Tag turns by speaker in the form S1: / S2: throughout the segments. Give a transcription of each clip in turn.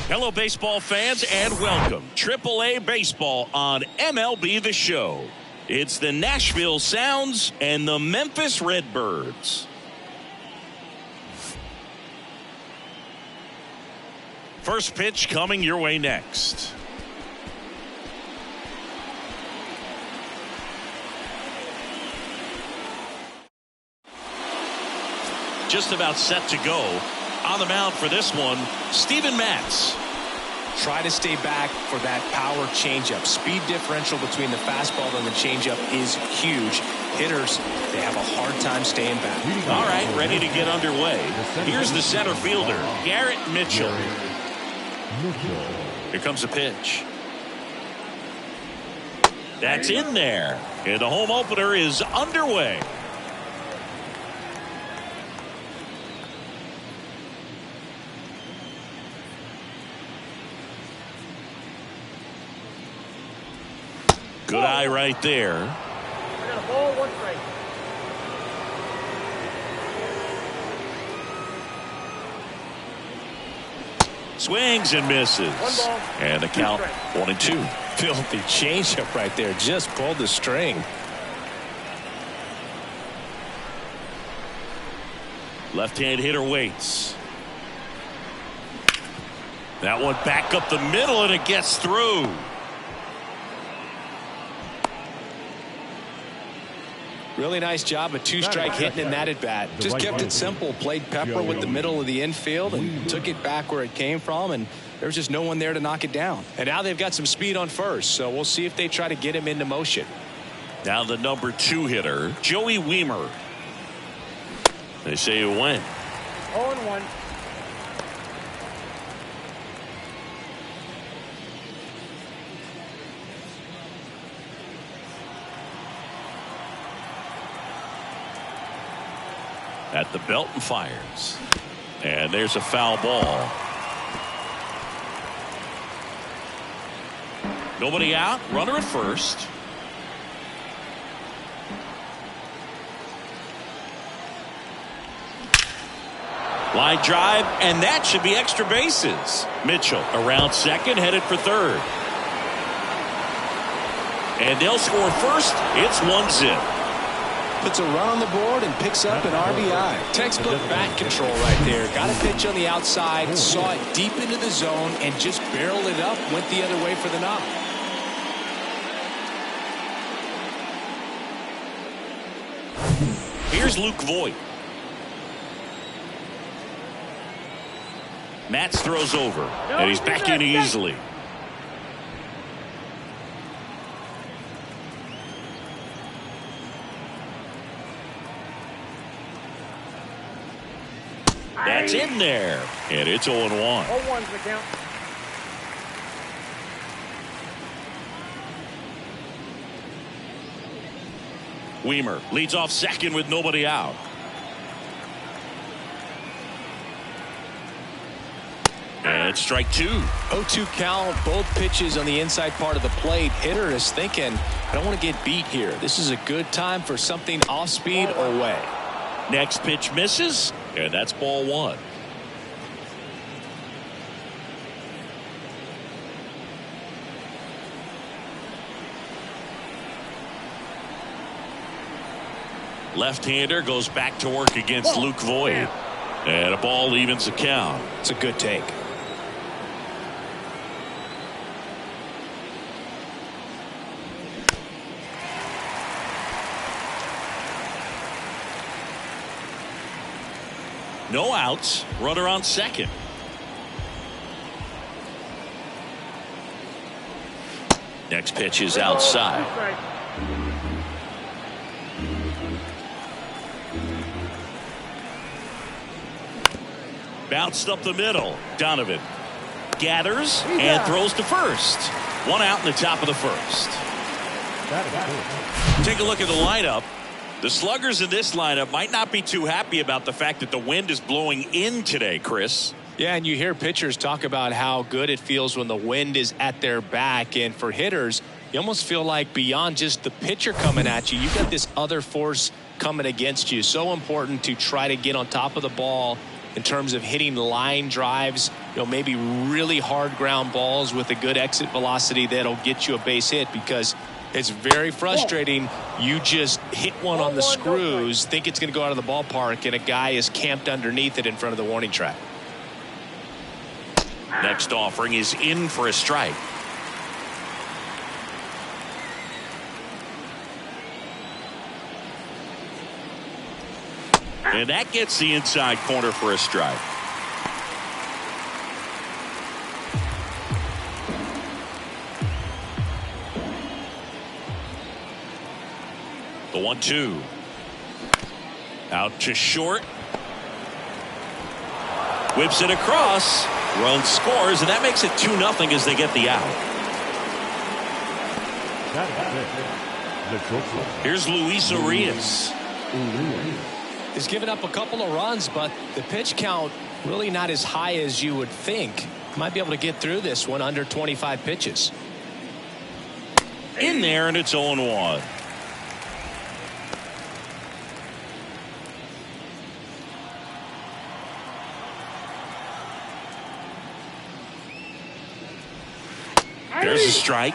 S1: Hello, baseball fans, and welcome. AAA Baseball on MLB The Show. It's the Nashville Sounds and the Memphis Redbirds. First pitch coming your way next. Just about set to go. On the mound for this one, Steven Matz.
S2: Try to stay back for that power changeup. Speed differential between the fastball and the changeup is huge. Hitters, they have a hard time staying back.
S1: All right, ready to get underway. Here's the center fielder, Garrett Mitchell. Here comes a pitch. That's in there. And the home opener is underway. Good eye right there.
S3: I got a ball, one strike.
S1: Swings and misses.
S3: One ball.
S1: And the count 1-2.
S2: Filthy changeup right there. Just pulled the string.
S1: Left-hand hitter waits. That one back up the middle, and it gets through.
S2: Really nice job, a two-strike hitting in that at-bat. Just kept it simple, played pepper with the middle of the infield and took it back where it came from, and there was just no one there to knock it down. And now they've got some speed on first, so we'll see if they try to get him into motion.
S1: Now the number 2 hitter, Joey Wiemer. They say it went.
S3: 0-1.
S1: At the belt and fires. And there's a foul ball. Nobody out. Runner at first. Line drive, and that should be extra bases. Mitchell around second, headed for third. And they'll score first. It's 1-0.
S2: Puts a run on the board and picks up an RBI. Textbook bat control right there. Got a pitch on the outside, saw it deep into the zone, and just barreled it up, went the other way for the knock.
S1: Here's Luke Voigt. Matz throws over, and he's back in easily. That's in there, and it's 0-1.
S3: 0-1's the count.
S1: Wiemer leads off second with nobody out. And it's strike 2.
S2: 0-2 count, both pitches on the inside part of the plate. Hitter is thinking, I don't want to get beat here. This is a good time for something off speed or way.
S1: Next pitch misses, and that's ball 1. Left-hander goes back to work against Luke Voigt. And a ball evens the count.
S2: It's a good take.
S1: No outs. Runner on second. Next pitch is outside. Bounced up the middle. Donovan gathers and throws to first. One out in the top of the first. Take a look at the lineup. The sluggers in this lineup might not be too happy about the fact that the wind is blowing in today, Chris.
S2: Yeah, and you hear pitchers talk about how good it feels when the wind is at their back. And for hitters, you almost feel like beyond just the pitcher coming at you, you've got this other force coming against you. So important to try to get on top of the ball in terms of hitting line drives, maybe really hard ground balls with a good exit velocity that'll get you a base hit, because it's very frustrating. You just hit one on the screws, think it's going to go out of the ballpark, and a guy is camped underneath it in front of the warning track.
S1: Next offering is in for a strike. And that gets the inside corner for a strike. The 1-2. Out to short. Whips it across. Run scores, and that makes it 2-0 as they get the out. Here's Luis Urias.
S2: He's given up a couple of runs, but the pitch count really not as high as you would think. Might be able to get through this one under 25 pitches.
S1: In there, and it's 0-1. There's a strike.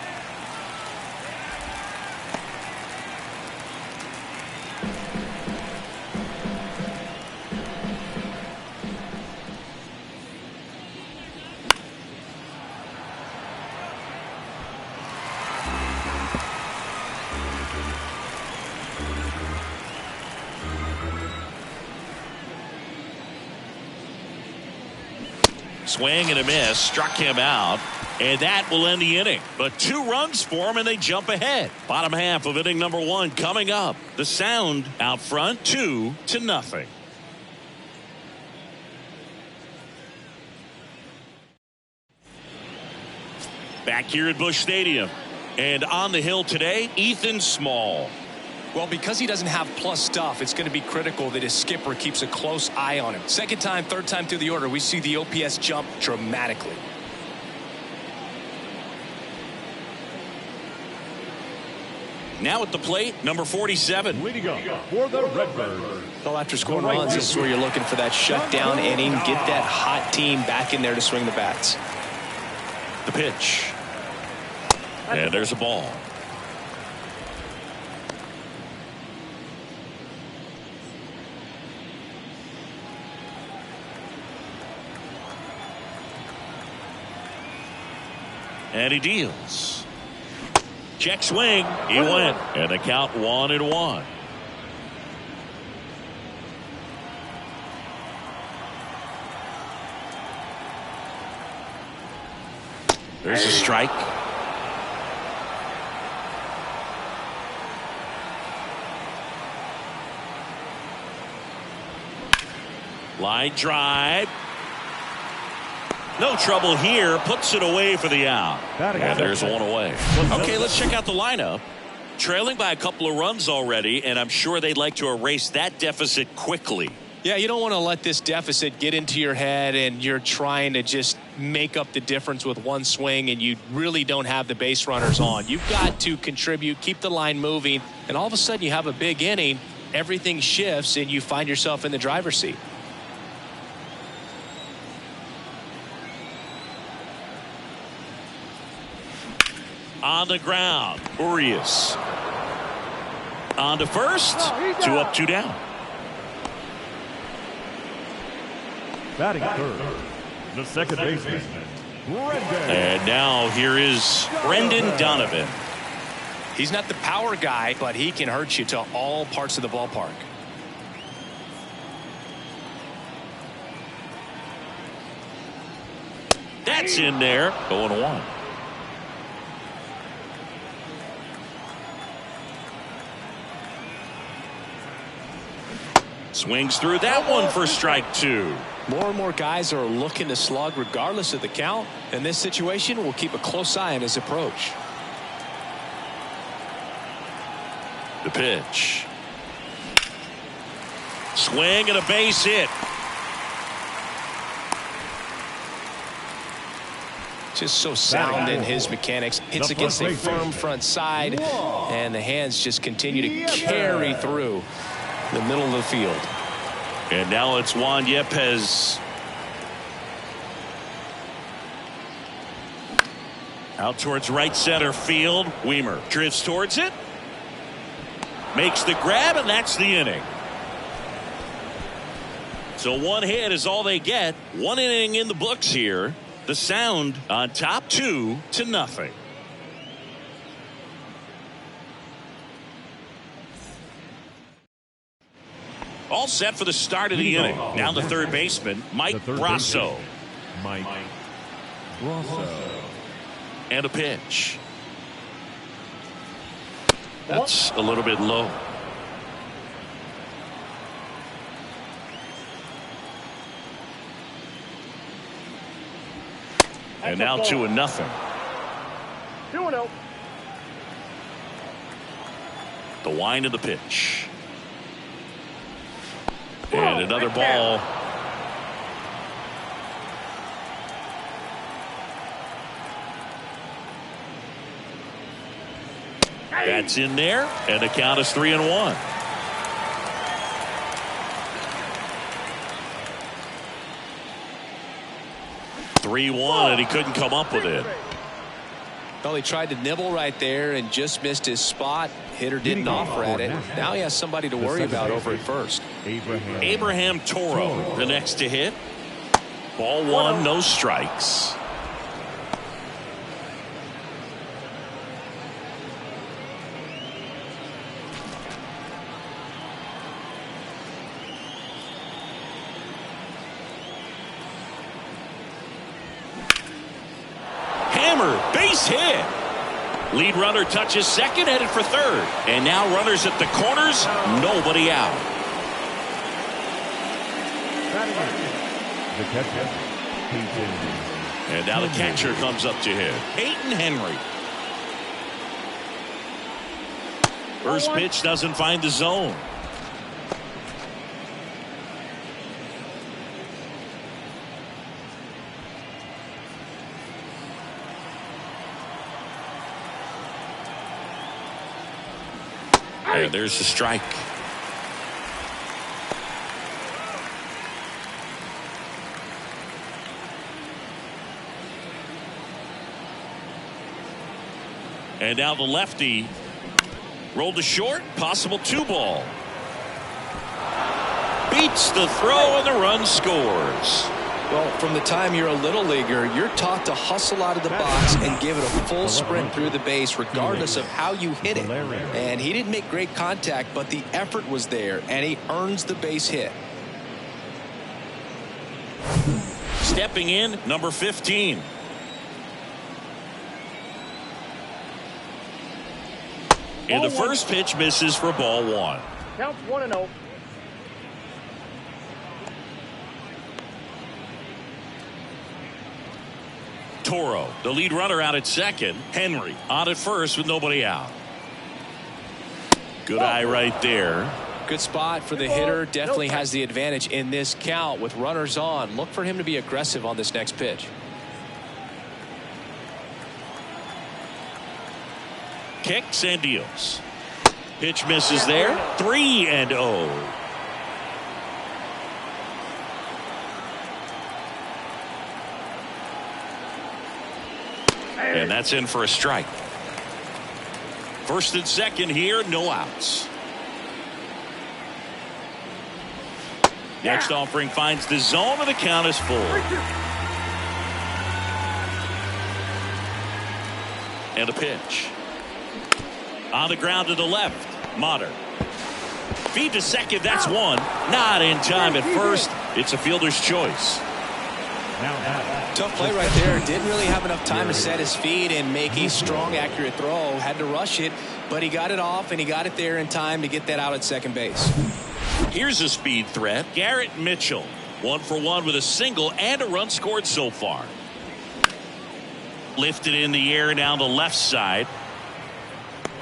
S1: Swing and a miss, struck him out, and that will end the inning. But 2 runs for him, and they jump ahead. Bottom half of inning number 1 coming up. The Sound out front, 2-0. Back here at Busch Stadium, and on the hill today, Ethan Small.
S2: Well, because he doesn't have plus stuff, it's going to be critical that his skipper keeps a close eye on him. Second time, third time through the order, we see the OPS jump dramatically.
S1: Now at the plate, number 47.
S4: Leading up for the Redbirds.
S2: Well, after scoring runs, this is where you're looking for that shutdown inning. Get that hot team back in there to swing the bats.
S1: The pitch. And there's a ball. And he deals. Check swing. He went. And the count 1-1. There's a strike. Line drive. No trouble here. Puts it away for the out. And there's one away. Okay, let's check out the lineup. Trailing by a couple of runs already, and I'm sure they'd like to erase that deficit quickly.
S2: Yeah, you don't want to let this deficit get into your head and you're trying to just make up the difference with one swing and you really don't have the base runners on. You've got to contribute, keep the line moving, and all of a sudden you have a big inning, everything shifts, and you find yourself in the driver's seat.
S1: On the ground, Urias. On to first. 2 up, 2 down.
S4: Batting third, the second baseman,
S1: And now here is Brendan Donovan.
S2: He's not the power guy, but he can hurt you to all parts of the ballpark.
S1: That's in there. 0-1. Swings through that one for strike 2.
S2: More and more guys are looking to slug regardless of the count. In this situation, we'll keep a close eye on his approach.
S1: The pitch. Swing and a base hit.
S2: Just so sound in his mechanics. Hits against a firm front side, and the hands just continue to carry through the middle of the field.
S1: And now it's Juan Yepes. Out towards right center field. Weimer drifts towards it. Makes the grab, and that's the inning. So one hit is all they get. One inning in the books here. The Sound on top 2-0. All set for the start of the inning. Now the third baseman, Mike Brasso.
S4: Mike Brasso.
S1: And a pitch. That's a little bit low. And now 2-0.
S3: 2-0.
S1: The wind of the pitch. And another ball. That's in there, and the count is 3-1. And he couldn't come up with it.
S2: Well, he tried to nibble right there and just missed his spot. Hitter didn't offer at it. Now he has somebody to worry about over at first.
S1: Abraham Toro, the next to hit. Ball one, no strikes. Base hit. Lead runner touches second, headed for third. And now runners at the corners, nobody out.
S4: The catcher,
S1: and now the catcher comes up to hit. Peyton Henry. First pitch doesn't find the zone. And there's the strike. And now the lefty rolled to short, possible 2-ball. Beats the throw and the run scores.
S2: Well, from the time you're a little leaguer, you're taught to hustle out of the box and give it a full sprint through the base regardless of how you hit it. And he didn't make great contact, but the effort was there, and he earns the base hit.
S1: Stepping in, number 15. And the first pitch misses for ball one.
S3: Counts 1-0.
S1: Toro, the lead runner, out at second. Henry on at first with nobody out. Good eye right there.
S2: Good spot for the hitter. Definitely has the advantage in this count with runners on. Look for him to be aggressive on this next pitch.
S1: Kicks and deals. Pitch misses there. 3-0. And that's in for a strike. First and second here, no outs. Next offering finds the zone, and the count is full. And a pitch. On the ground to the left, Modern. Feed to second, that's one. Not in time at first. It's a fielder's choice.
S2: Tough play right there. Didn't really have enough time to set his feet and make a strong, accurate throw. Had to rush it, but he got it off, and he got it there in time to get that out at second base.
S1: Here's a speed threat. Garrett Mitchell, 1 for 1 with a single and a run scored so far. Lifted in the air down the left side.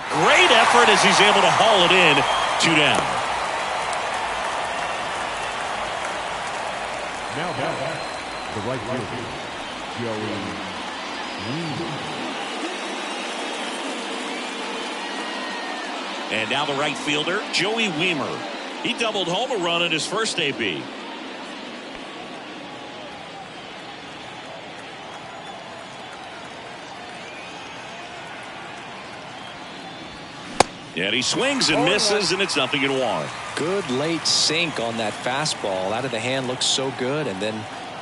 S1: Great effort as he's able to haul it in. 2 down.
S4: Now back, the right fielder, Joey Weaver.
S1: And now the right fielder, Joey Weimer. He doubled home a run in his first AB. And he swings and misses, and it's 0-1.
S2: Good late sink on that fastball. Out of the hand looks so good, and then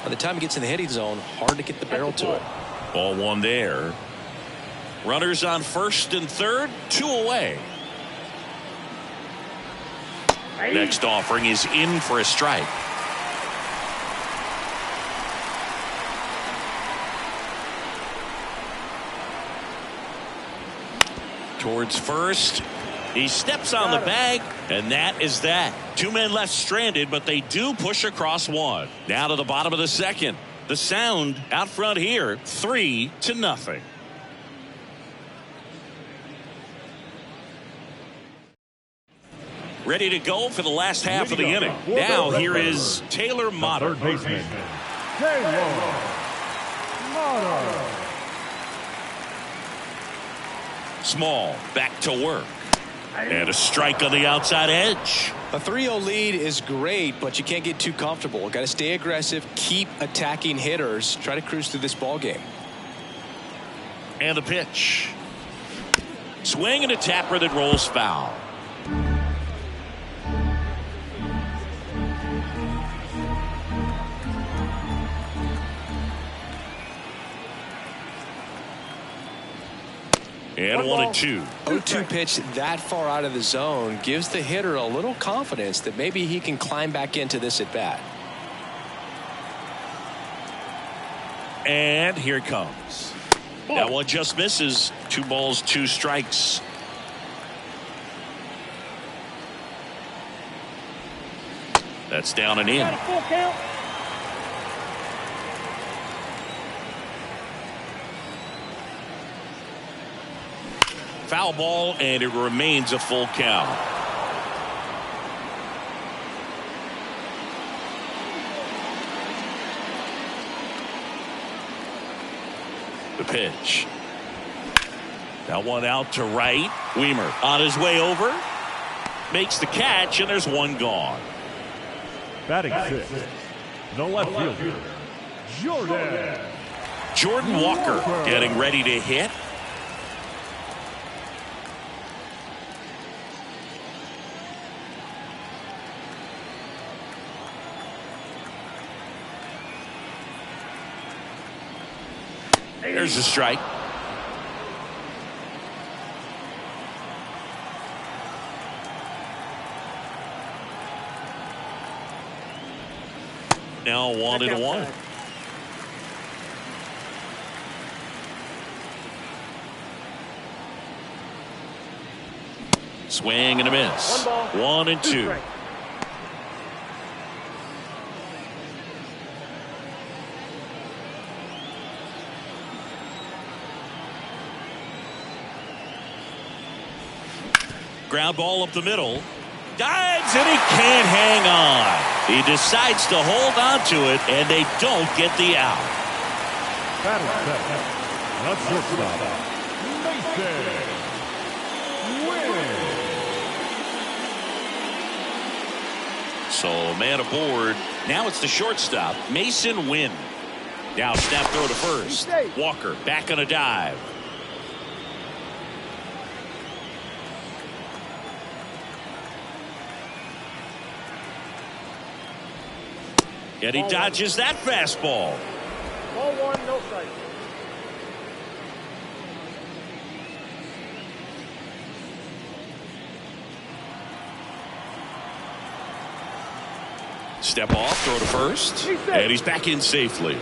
S2: by the time he gets in the hitting zone, hard to get the barrel to it.
S1: Ball one there. Runners on first and third, 2 away. Next offering is in for a strike. Towards first. He steps on the bag, and that is that. 2 men left stranded, but they do push across one. Now to the bottom of the second. The Sound out front here, 3-0. Ready to go for the last half of the inning. Now here is Taylor Motter.
S4: Third baseman, Taylor Motter.
S1: Small back to work. And a strike on the outside edge.
S2: A 3-0 lead is great, but you can't get too comfortable. Got to stay aggressive, keep attacking hitters, try to cruise through this ball game.
S1: And the pitch. Swing and a tapper that rolls foul. And 1-2.
S2: 0-2 pitch that far out of the zone gives the hitter a little confidence that maybe he can climb back into this at bat.
S1: And here it comes. That one just misses. 2 balls, 2 strikes. That's down and in.
S3: Full count.
S1: Foul ball, and it remains a full count. The pitch. That one out to right. Weimer on his way over. Makes the catch, and there's one gone.
S4: Batting sixth, the left fielder,
S1: Jordan Walker getting ready to hit. There's a strike. Now 1-1. Swing and a miss. 1-2. Ground ball up the middle. Dives, and he can't hang on. He decides to hold on to it, and they don't get the out.
S4: Batting second, the shortstop, Mason Wynn.
S1: So man aboard. Now it's the shortstop, Mason Wynn. Now snap throw to first. Walker back on a dive. And he dodges that fastball.
S3: Ball 1, no strike.
S1: Step off, throw to first, and he's back in safely.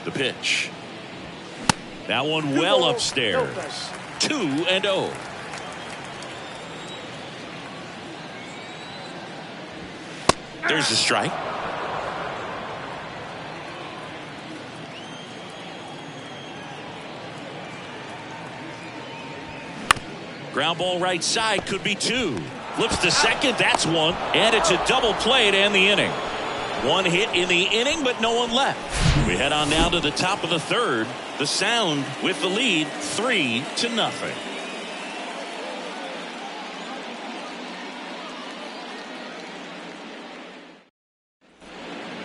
S1: The pitch. That one well upstairs. 2-0. There's the strike. Ground ball right side, could be two. Flips to second, that's one. And it's a double play to end the inning. One hit in the inning, but no one left. We head on down to the top of the third. The Sound with the lead, 3-0.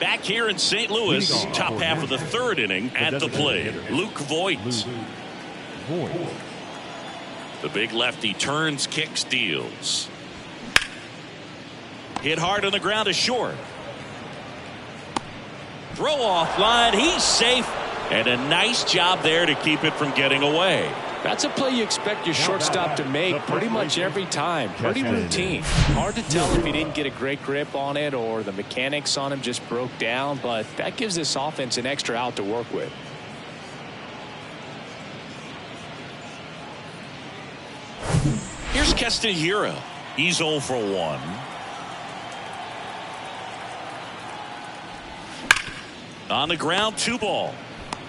S1: Back here in St. Louis, top half of the third inning at the plate, Luke Voigt. The big lefty turns, kicks, deals. Hit hard on the ground to short. Throw off line, he's safe. And a nice job there to keep it from getting away.
S2: That's a play you expect your shortstop to make pretty much every time. Pretty routine. Hard to tell if he didn't get a great grip on it or the mechanics on him just broke down, but that gives this offense an extra out to work with.
S1: Here's Keston Hiura. He's 0 for 1. On the ground, 2 ball.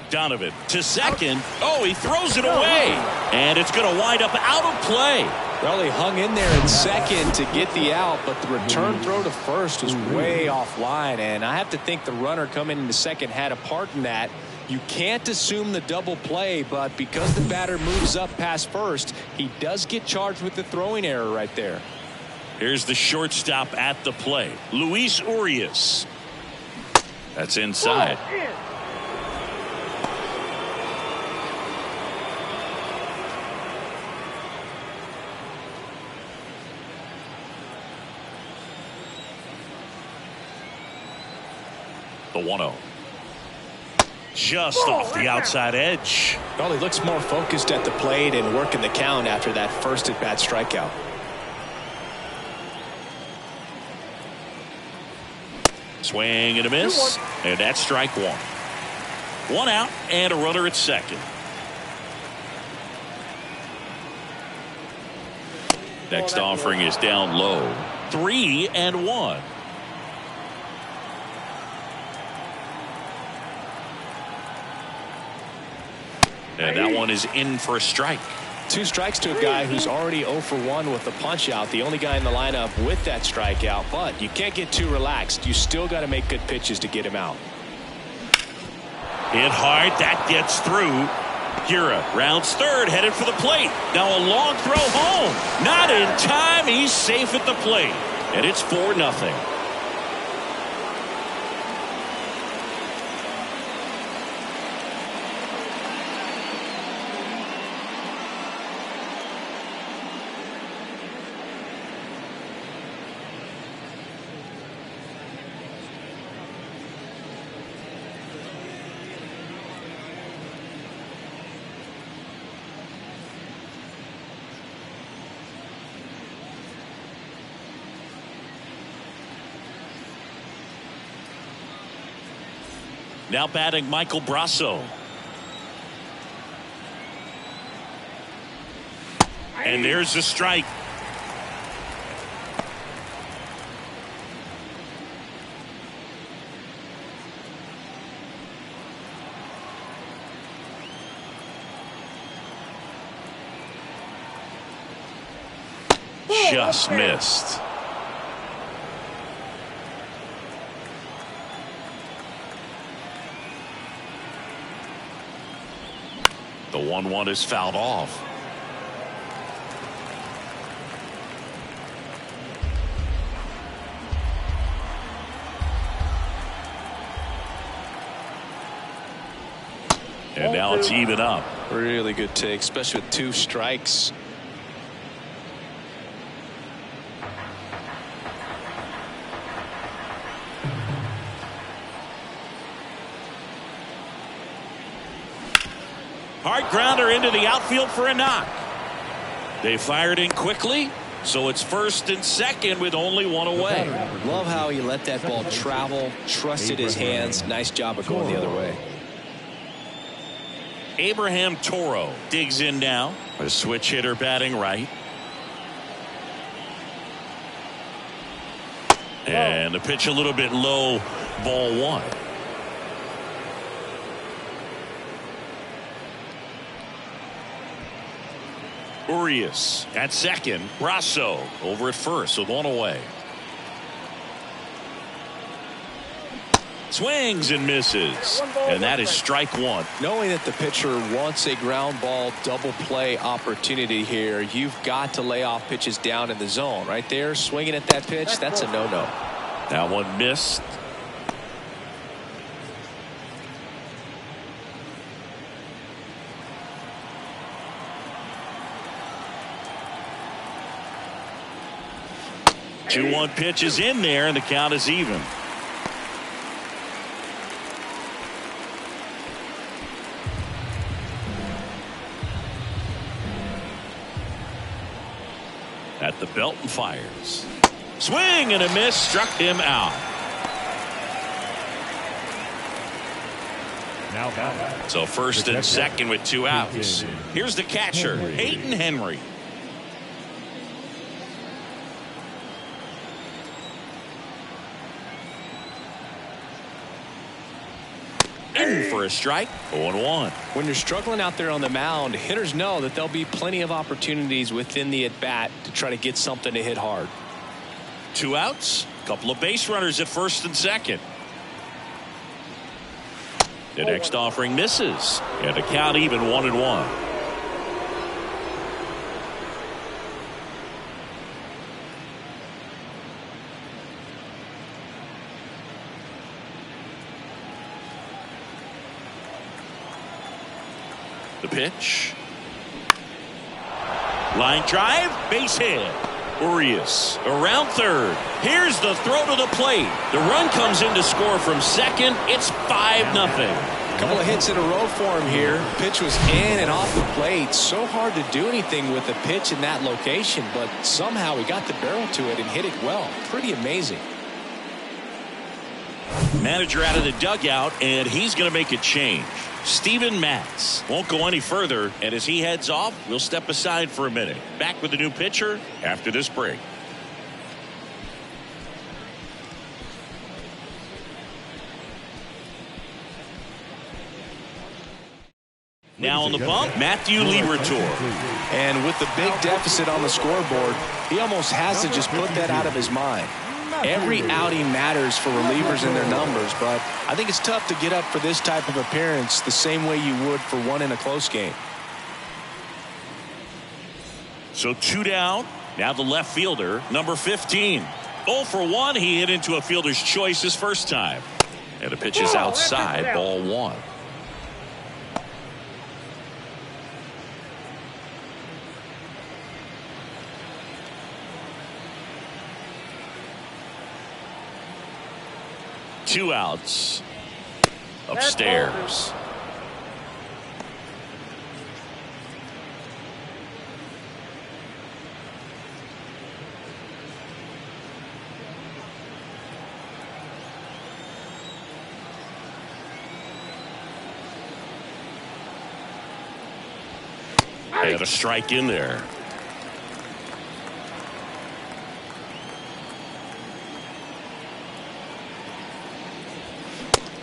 S1: Donovan to second. Oh, he throws it away. And it's going to wind up out of play.
S2: Well, he hung in there in second to get the out, but the return throw to first was way offline. And I have to think the runner coming into second had a part in that. You can't assume the double play, but because the batter moves up past first, he does get charged with the throwing error right there.
S1: Here's the shortstop at the plate, Luis Urias. That's inside. The 1-0. Just off the outside edge.
S2: Well, he looks more focused at the plate and working the count after that first at-bat strikeout.
S1: Swing and a miss. And that's strike one. 1 out and a runner at second. Next offering is down low. 3-1. And that one is in for a strike.
S2: 2 strikes to a guy who's already 0 for 1 with the punch out. The only guy in the lineup with that strikeout. But you can't get too relaxed. You still got to make good pitches to get him out.
S1: Hit hard. That gets through. Hiura rounds third, headed for the plate. Now a long throw home. Not in time. He's safe at the plate. And it's 4-0. Now batting Michael Brasso. And there's the strike. Just missed. The 1-1 is fouled off. And now it's even up.
S2: Really good take, especially with 2 strikes.
S1: Hard grounder into the outfield for a knock. They fired in quickly, so it's first and second with only 1 away.
S2: Love how he let that ball travel, trusted his hands. Nice job of going the other way.
S1: Abraham Toro digs in now. A switch hitter batting right. And the pitch a little bit low, ball 1. Urias at second. Brasso over at first with one away. Swings and misses. And that is strike one.
S2: Knowing that the pitcher wants a ground ball double play opportunity here, you've got to lay off pitches down in the zone. Right there, swinging at that pitch, that's a no-no.
S1: That one missed. Two 1 pitch is in there, and the count is even. At the belt and fires. Swing and a miss, struck him out. So first and second with 2 outs. Here's the catcher, Hayden Henry. In for a strike. 0-1.
S2: When you're struggling out there on the mound, hitters know that there'll be plenty of opportunities within the at-bat to try to get something to hit hard.
S1: 2 outs. Couple of base runners at first and second. The next offering misses. And the count even 1-1. The pitch. Line drive, base hit. Urias around third. Here's the throw to the plate. The run comes in to score from second. It's 5-0.
S2: A couple of hits in a row for him here. Pitch was in and off the plate. So hard to do anything with a pitch in that location, but somehow he got the barrel to it and hit it well. Pretty amazing.
S1: Manager out of the dugout, and he's going to make a change. Steven Matz won't go any further, and as he heads off, we'll step aside for a minute. Back with the new pitcher after this break. Now on the bump, Matthew Liberatore.
S2: And with the big deficit on the scoreboard, he almost has to just put that out of his mind. Every outing matters for relievers and their numbers, but I think it's tough to get up for this type of appearance the same way you would for one in a close game.
S1: So 2 down. Now the left fielder, number 15. 0 for 1. He hit into a fielder's choice his first time. And the pitch is outside, ball 1. Two outs. Upstairs. And a strike in there.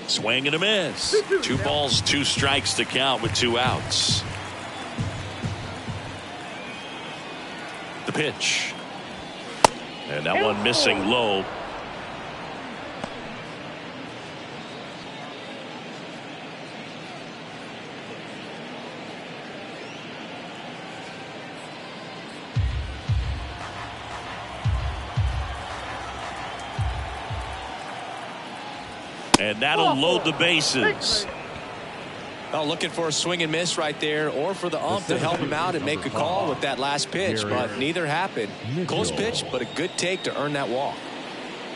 S1: Swing and a miss. 2 balls, 2 strikes to count with 2 outs. The pitch. And that one missing low. And that'll load the bases.
S2: Oh, looking for a swing and miss right there, or for the ump to help him out and make a call with that last pitch, but neither happened. Close pitch, but a good take to earn that walk.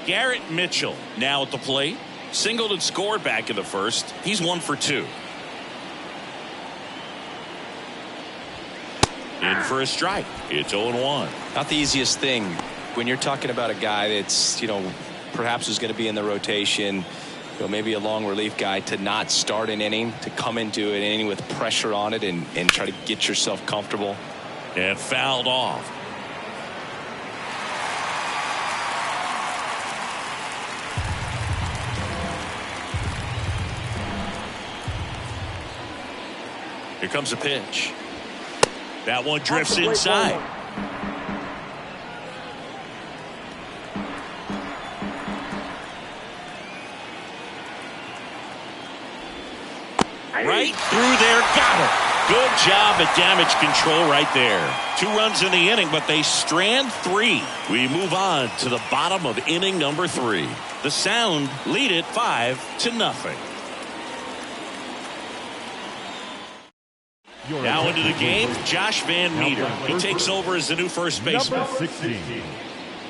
S1: Garrett Mitchell now at the plate. Singled and scored back in the first. He's 1 for 2. In for a strike. It's 0-1.
S2: Not the easiest thing when you're talking about a guy that's, perhaps is going to be in the rotation, maybe a long relief guy, to not start an inning, to come into an inning with pressure on it and try to get yourself comfortable.
S1: And fouled off. Here comes a pitch. That one drifts inside. Right through there, got it. Good job at damage control right there. 2 runs in the inning, but they strand 3. We move on to the bottom of inning number 3. The Sound lead it 5-0. Now into the game, Josh Van Meter. He takes over as the new first baseman.
S4: Number 16,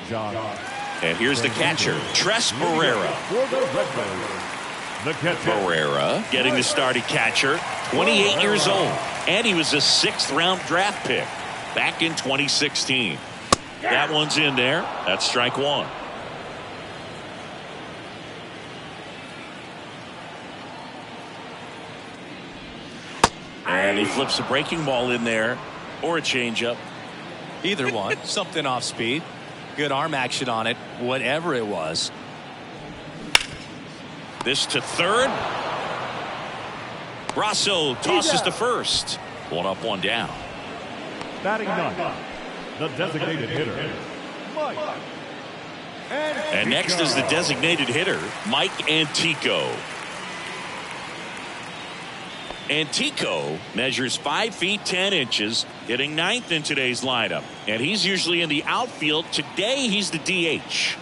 S4: Josh.
S1: And here's the catcher, Tres Barrera.
S4: For the Redbirds, the catcher.
S1: Barrera getting the start at catcher, 28 years old. And he was a 6th-round draft pick back in 2016. That one's in there. That's strike 1. And he flips a breaking ball in there, or a changeup.
S2: Either one. Something off speed. Good arm action on it, whatever it was.
S1: This to third. Brasso tosses to first. 1 up, 1 down.
S4: Batting 9, the designated hitter, Mike.
S1: And next is the designated hitter, Mike Antico. Antico measures 5 feet 10 inches, hitting 9th in today's lineup. And he's usually in the outfield. Today he's the DH.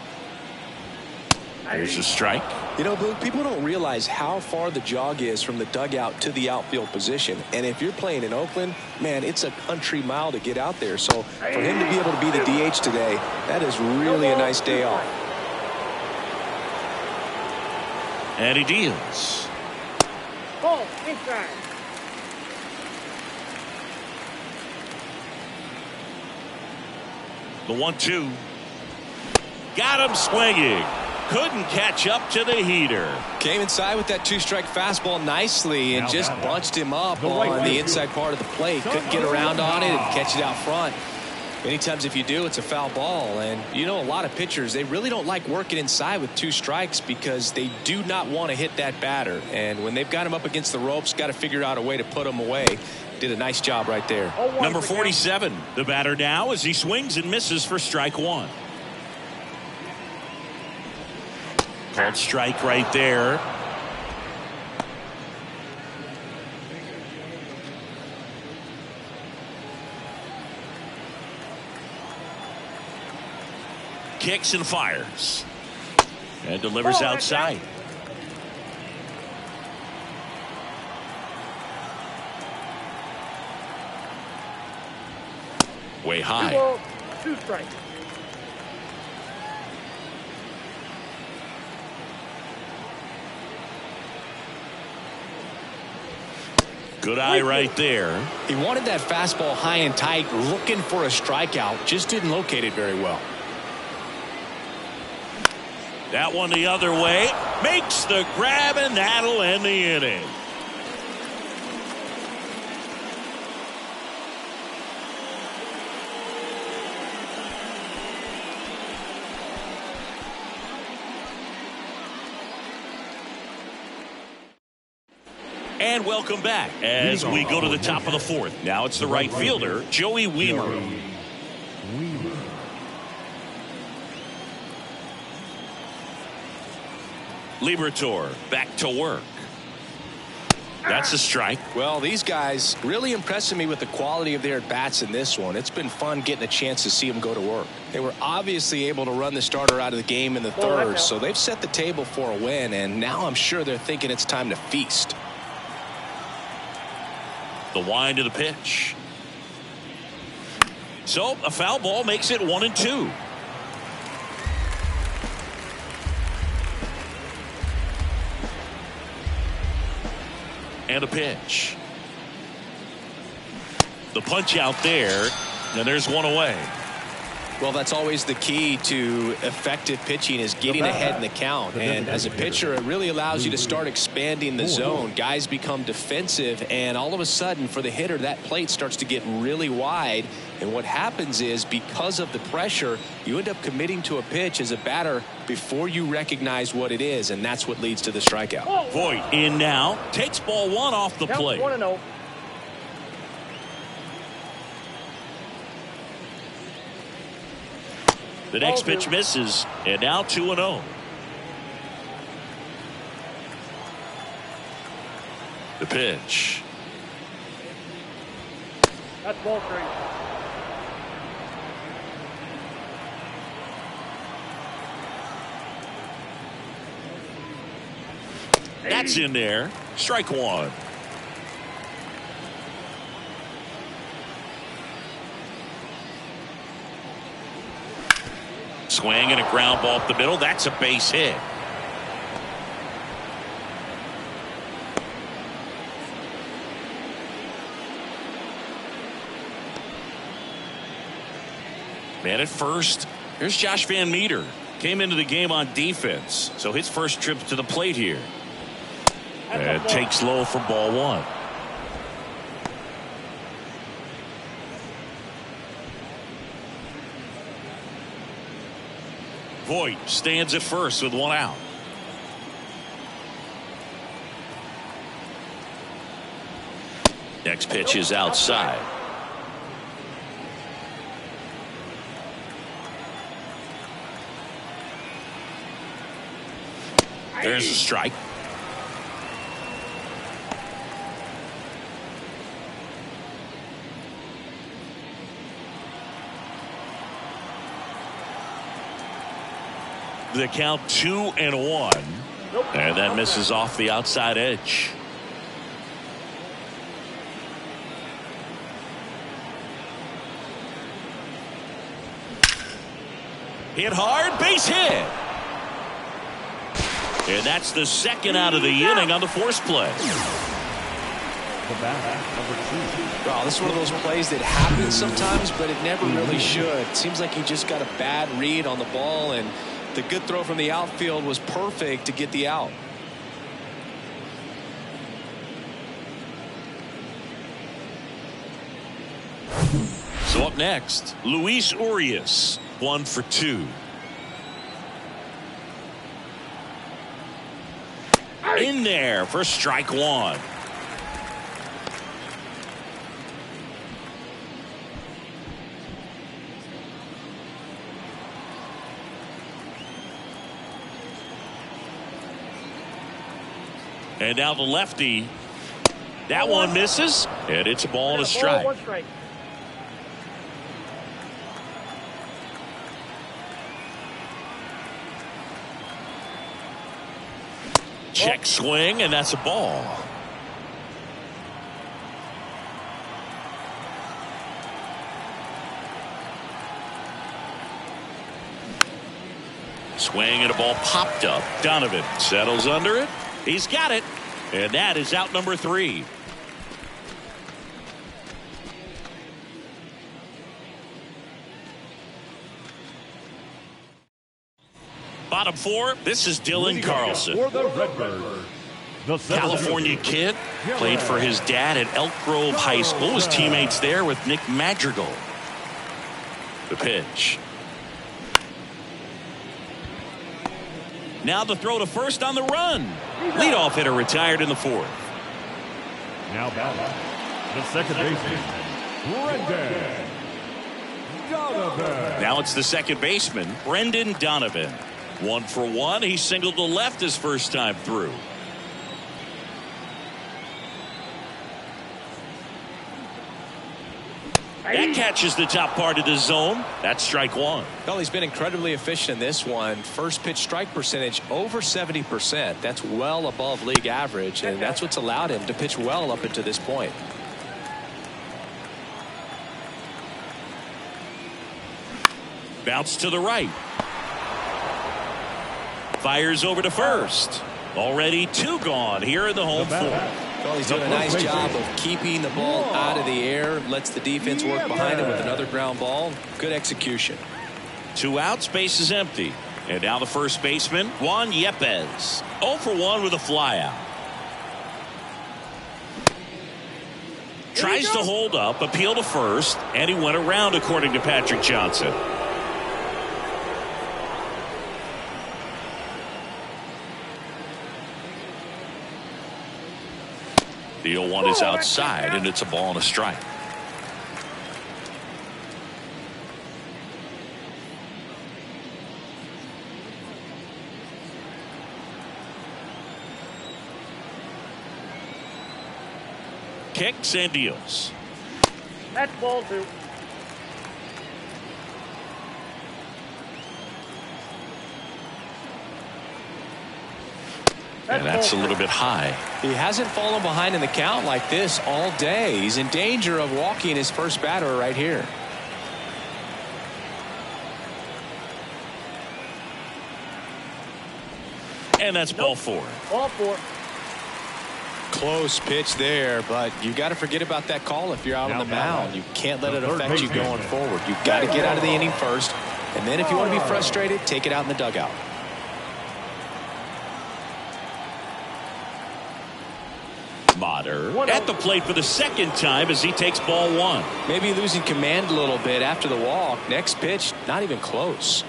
S1: There's a strike.
S2: You know, Boog, people don't realize how far the jog is from the dugout to the outfield position. And if you're playing in Oakland, man, it's a country mile to get out there. So for him to be able to be the DH today, that is really a nice day off.
S1: And he deals.
S3: Ball inside.
S1: The 1-2. Got him swinging. Couldn't catch up to the heater.
S2: Came inside with that 2-strike fastball nicely and just bunched him up on the inside part of the plate. Couldn't get around on it and catch it out front. Many times if you do, it's a foul ball. And you know, a lot of pitchers, they really don't like working inside with 2 strikes because they do not want to hit that batter. And when they've got him up against the ropes, got to figure out a way to put him away. Did a nice job right there.
S1: Number 47, the batter now as he swings and misses for strike 1. Called strike right there. Kicks and fires. And delivers outside. Way high.
S3: 2 strikes.
S1: Good eye right there.
S2: He wanted that fastball high and tight, looking for a strikeout. Just didn't locate it very well.
S1: That one the other way. Makes the grab, and that'll end the inning. And welcome back as we go to the top of the 4th. Now it's the right fielder, Joey Weimer. Liberatore back to work. That's a strike.
S2: Well, these guys really impressing me with the quality of their at-bats in this one. It's been fun getting a chance to see them go to work. They were obviously able to run the starter out of the game in the 3rd, so they've set the table for a win, and now I'm sure they're thinking it's time to feast.
S1: The wind of the pitch. So a foul ball makes it 1-2. And a pitch. The punch out there, and there's one away.
S2: Well, that's always the key to effective pitching, is getting ahead in the count. And as a pitcher, it really allows you to start expanding the zone. Guys become defensive, and all of a sudden, for the hitter, that plate starts to get really wide. And what happens is, because of the pressure, you end up committing to a pitch as a batter before you recognize what it is, and that's what leads to the strikeout.
S1: Voit in now, takes ball 1 off the plate.
S3: 1-0.
S1: The next pitch misses, and now 2-0. The pitch.
S3: That's ball three.
S1: That's in there. Strike one. Swing and a ground ball up the middle. That's a base hit. Man at first. Here's Josh Van Meter. Came into the game on defense, so his first trip to the plate here. And takes low for ball one. Voit stands at first with one out. Next pitch is outside. There's a strike. The count 2-1. And that misses off the outside edge. Hit hard, base hit. And that's the second out of the inning on the force play.
S2: Wow, this is one of those plays that happens sometimes, but it never really should. Seems like he just got a bad read on the ball, and the good throw from the outfield was perfect to get the out.
S1: So up next, Luis Urias, 1 for 2. In there for strike one. And now the lefty. That one misses, and it's a ball and a strike. Check swing, and that's a ball. Swing and a ball popped up. Donovan settles under it. He's got it. And that is out number 3. Bottom 4, this is Dylan Carlson.
S4: For the Redbirds.
S1: California kid, played for his dad at Elk Grove High School. His teammates there with Nick Madrigal. The pitch. Now the throw to first on the run. Leadoff hitter retired in the 4th.
S4: Now batting, the second baseman, Brendan Donovan.
S1: Now it's the second baseman, Brendan Donovan. 1 for 1. He singled to left his first time through. That catches the top part of the zone. That's strike one.
S2: Well, he's been incredibly efficient in this one. First pitch strike percentage over 70%. That's well above league average, and that's what's allowed him to pitch well up until this point.
S1: Bounce to the right. Fires over to first. Already 2 gone here in the home 4th.
S2: Well, he's doing a nice job of keeping the ball out of the air. Lets the defense work behind him with another ground ball. Good execution.
S1: 2 outs, base is empty. And now the first baseman, Juan Yepez. 0 for 1 with a flyout. Tries to hold up, appeal to first, and he went around according to Patrick Johnson. The 0-1 is outside, and it's a ball and a strike. Kicks and deals.
S3: That's ball 2.
S1: And that's a little bit high.
S2: He hasn't fallen behind in the count like this all day. He's in danger of walking his first batter right here.
S1: And that's ball 4.
S3: Ball 4.
S2: Close pitch there, but you got to forget about that call if you're out on the mound. You can't let it affect you going forward. You've got to get out of the inning first, and then if you want to be frustrated, take it out in the dugout.
S1: Motter at the plate for the second time as he takes ball 1.
S2: Maybe losing command a little bit after the walk. Next pitch, not even close.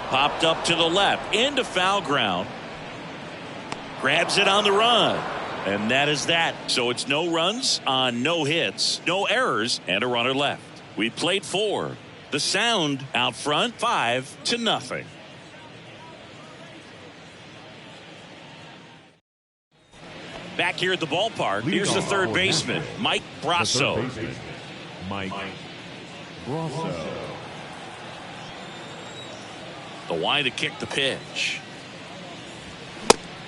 S1: Popped up to the left into foul ground. Grabs it on the run. And that is that. So it's no runs on no hits, no errors, and a runner left. We played 4. The Sound out front 5-0. Back here at the ballpark, here's the third baseman, Mike Brasso.
S4: Mike Brasso.
S1: The wind to kick the pitch.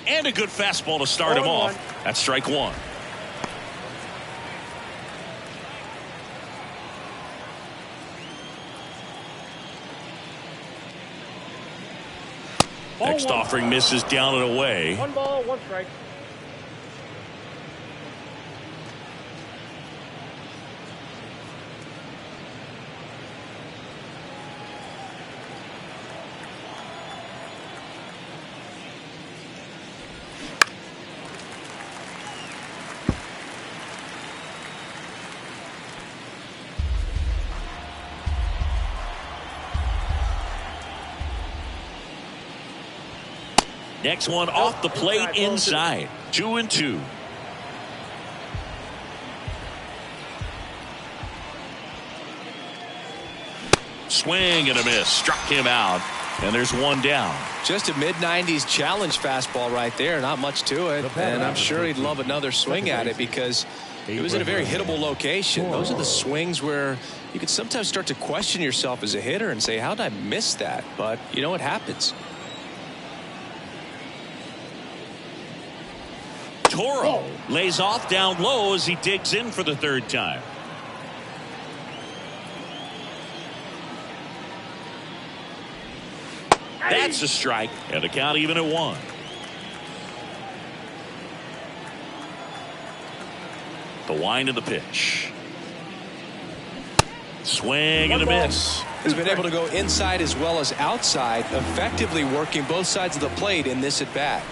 S1: And a good fastball to start him off. That's strike 1. Next offering misses down and away.
S3: 1 ball, 1 strike.
S1: Next one off the plate inside. 2-2. Swing and a miss. Struck him out. And there's 1 down.
S2: Just a mid-90s challenge fastball right there. Not much to it. And I'm sure he'd love another swing at it because it was in a very hittable location. Those are the swings where you can sometimes start to question yourself as a hitter and say, how did I miss that? But you know what happens.
S1: Toro lays off down low as he digs in for the 3rd time. That's a strike, and the count even at 1. The wind of the pitch. Swing and a miss.
S2: He's been able to go inside as well as outside, effectively working both sides of the plate in this at bat.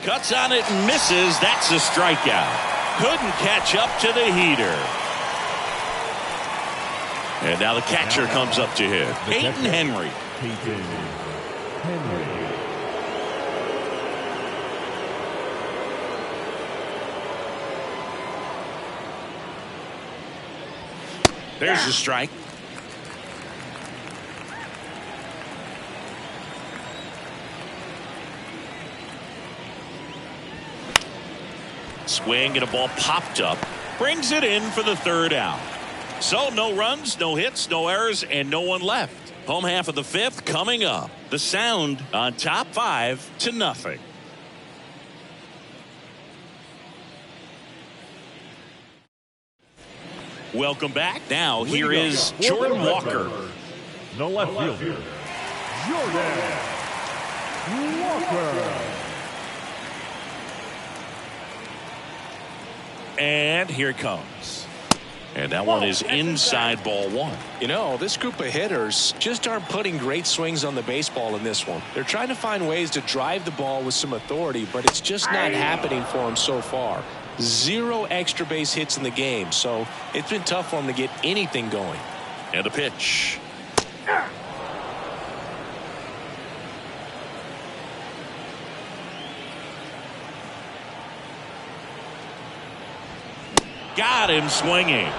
S1: Cuts on it and misses. That's a strikeout. Couldn't catch up to the heater. And now the catcher comes up to hit. Peyton Henry.
S4: Peyton Henry.
S1: There's the strike. Swing and a ball popped up. Brings it in for the 3rd out. So no runs, no hits, no errors, and no one left. Home half of the 5th coming up. The Sound on top 5-0. Welcome back. Now here is Jordan Walker.
S4: The left fielder, Jordan Walker.
S1: And here it comes. And that one is inside ball 1.
S2: You know, this group of hitters just aren't putting great swings on the baseball in this one. They're trying to find ways to drive the ball with some authority, but it's just not happening for them so far. 0 extra base hits in the game, so it's been tough for them to get anything going.
S1: And a pitch. Got him swinging.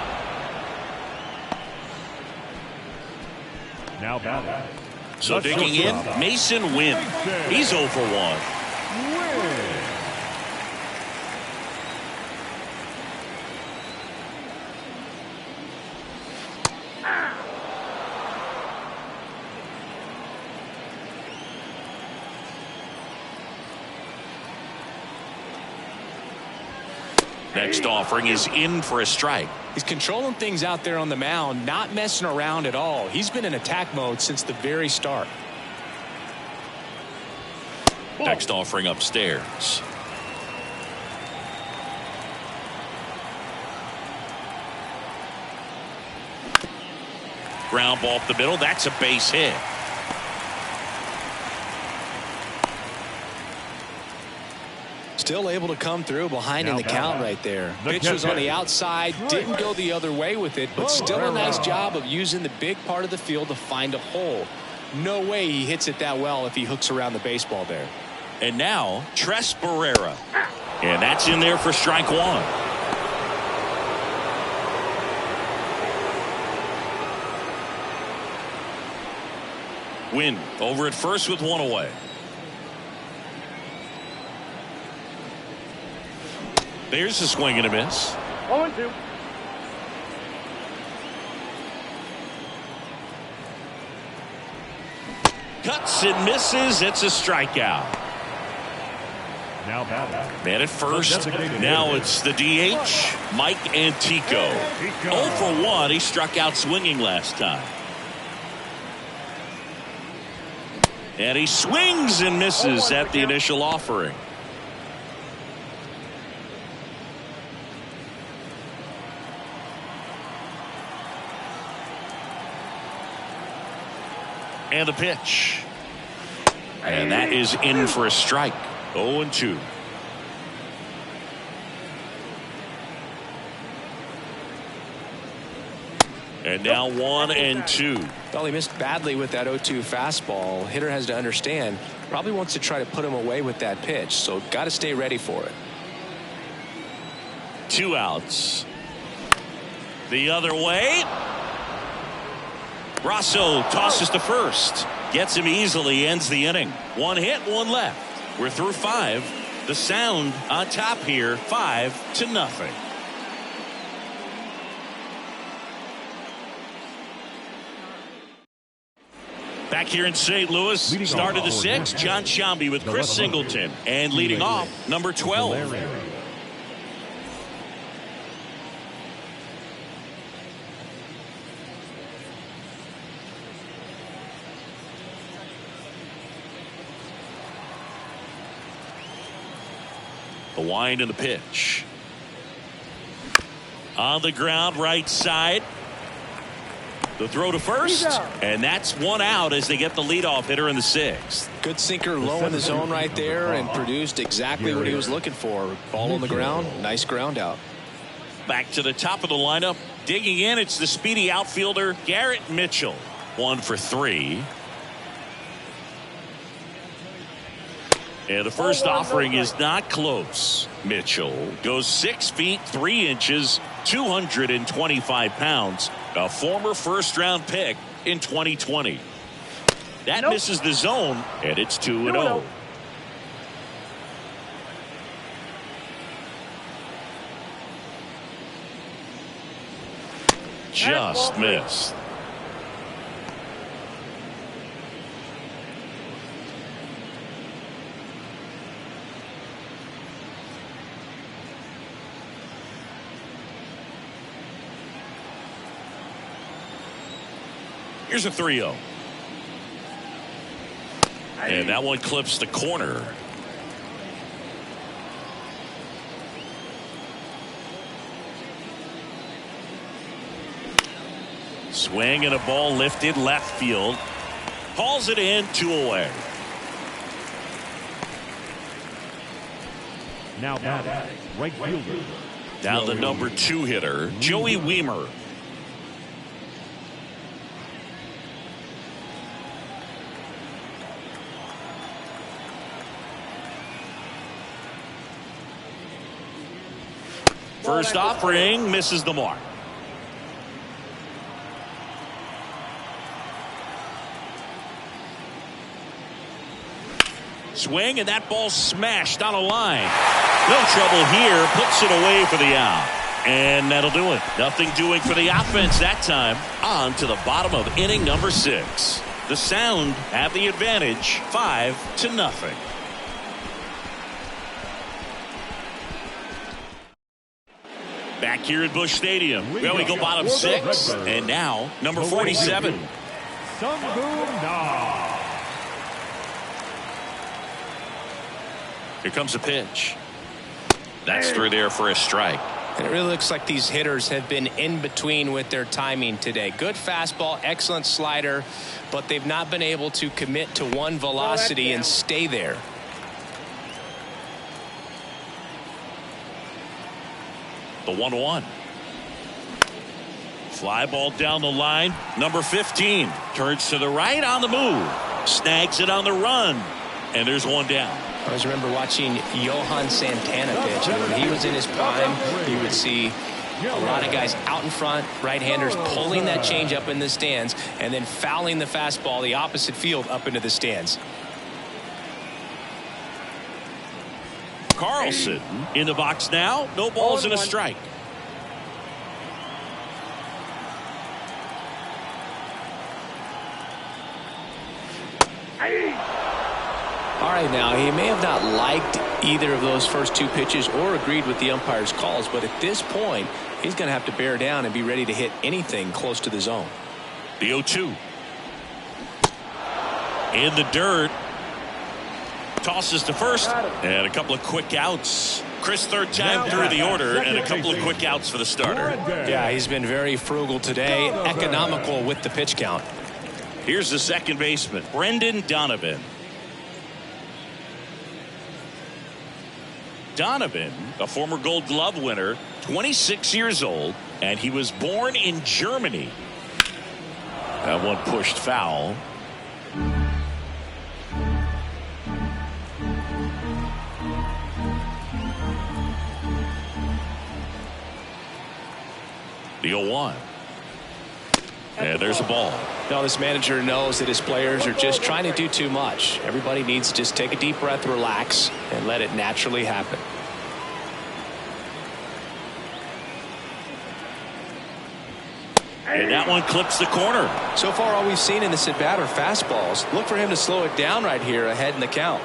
S4: Now batting,
S1: So digging in, Mason Wynn. He's 0 for 1. Next offering is in for a strike.
S2: He's controlling things out there on the mound, not messing around at all. He's been in attack mode since the very start.
S1: Next offering upstairs. Ground ball up the middle. That's a base hit.
S2: Still able to come through behind in the count right there. Pitch was on the outside, didn't go the other way with it, but still a nice job of using the big part of the field to find a hole. No way he hits it that well if he hooks around the baseball there.
S1: And now, Tres Barrera. And that's in there for strike 1. Win over at first with 1 away. There's a swing and a miss.
S3: 0-2.
S1: Cuts and misses. It's a strikeout.
S4: Now batting.
S1: Man at first. Now it's the DH, Mike Antico. 0 for 1. He struck out swinging last time. And he swings and misses at the initial offering. And the pitch. And that is in for a strike. 0-2. And now 1-2.
S2: Well, he missed badly with that 0-2 fastball. Hitter has to understand, probably wants to try to put him away with that pitch, so got to stay ready for it.
S1: 2 outs. The other way. Rosso tosses to first. Gets him easily, ends the inning. 1 hit, 1 left. We're through 5. The Sound on top here, 5-0. Back here in St. Louis, start of the 6th, John Sciambi with Chris Singleton. And leading off, number 12. The wind and the pitch. On the ground, right side. The throw to first, and that's 1 out as they get the leadoff hitter in the 6th.
S2: Good sinker low in the zone right there and produced exactly what he was looking for. Ball on the ground, nice ground out.
S1: Back to the top of the lineup. Digging in, it's the speedy outfielder, Garrett Mitchell. 1 for 3. And the first offering is not close. Mitchell goes 6 feet 3 inches, 225 pounds. A former first-round pick in 2020. That misses the zone, and it's 2-0. Just missed. Here's a 3-0. And that one clips the corner. Swing and a ball lifted left field. Hauls it in, 2 away.
S4: Now batting, right fielder.
S1: Now the number 2 hitter, Joey Wiemer. First offering misses the mark. Swing, and that ball smashed on a line. No trouble here. Puts it away for the out. And that'll do it. Nothing doing for the offense that time. On to the bottom of inning number 6. The Sound have the advantage, 5-0. Back here at Busch Stadium. Well, we go bottom 6. And now, number 47. Here comes a pitch. That's through there for a strike.
S2: And it really looks like these hitters have been in between with their timing today. Good fastball, excellent slider, but they've not been able to commit to one velocity and stay there.
S1: The 1-1. Fly ball down the line. Number 15 turns to the right on the move. Snags it on the run. And there's one down.
S2: I always remember watching Johan Santana pitch, and when he was in his prime, you would see a lot of guys out in front, right-handers pulling that change up in the stands and then fouling the fastball the opposite field up into the stands.
S1: Carlson in the box now. No balls and a strike.
S2: All right, now he may have not liked either of those first 2 pitches or agreed with the umpire's calls, but at this point he's going to have to bear down and be ready to hit anything close to the zone.
S1: The 0-2 in the dirt. Tosses to first, and a couple of quick outs. Chris, third time through the order, and a couple of quick outs for the starter.
S2: Yeah, he's been very frugal today, economical with the pitch count.
S1: Here's the second baseman, Brendan Donovan. Donovan, a former Gold Glove winner, 26 years old, and he was born in Germany. That one pushed foul. The 0-1. And there's a ball.
S2: Now this manager knows that his players are just trying to do too much. Everybody needs to just take a deep breath, relax, and let it naturally happen.
S1: And that one clips the corner.
S2: So far all we've seen in this at bat are fastballs. Look for him to slow it down right here ahead in the count.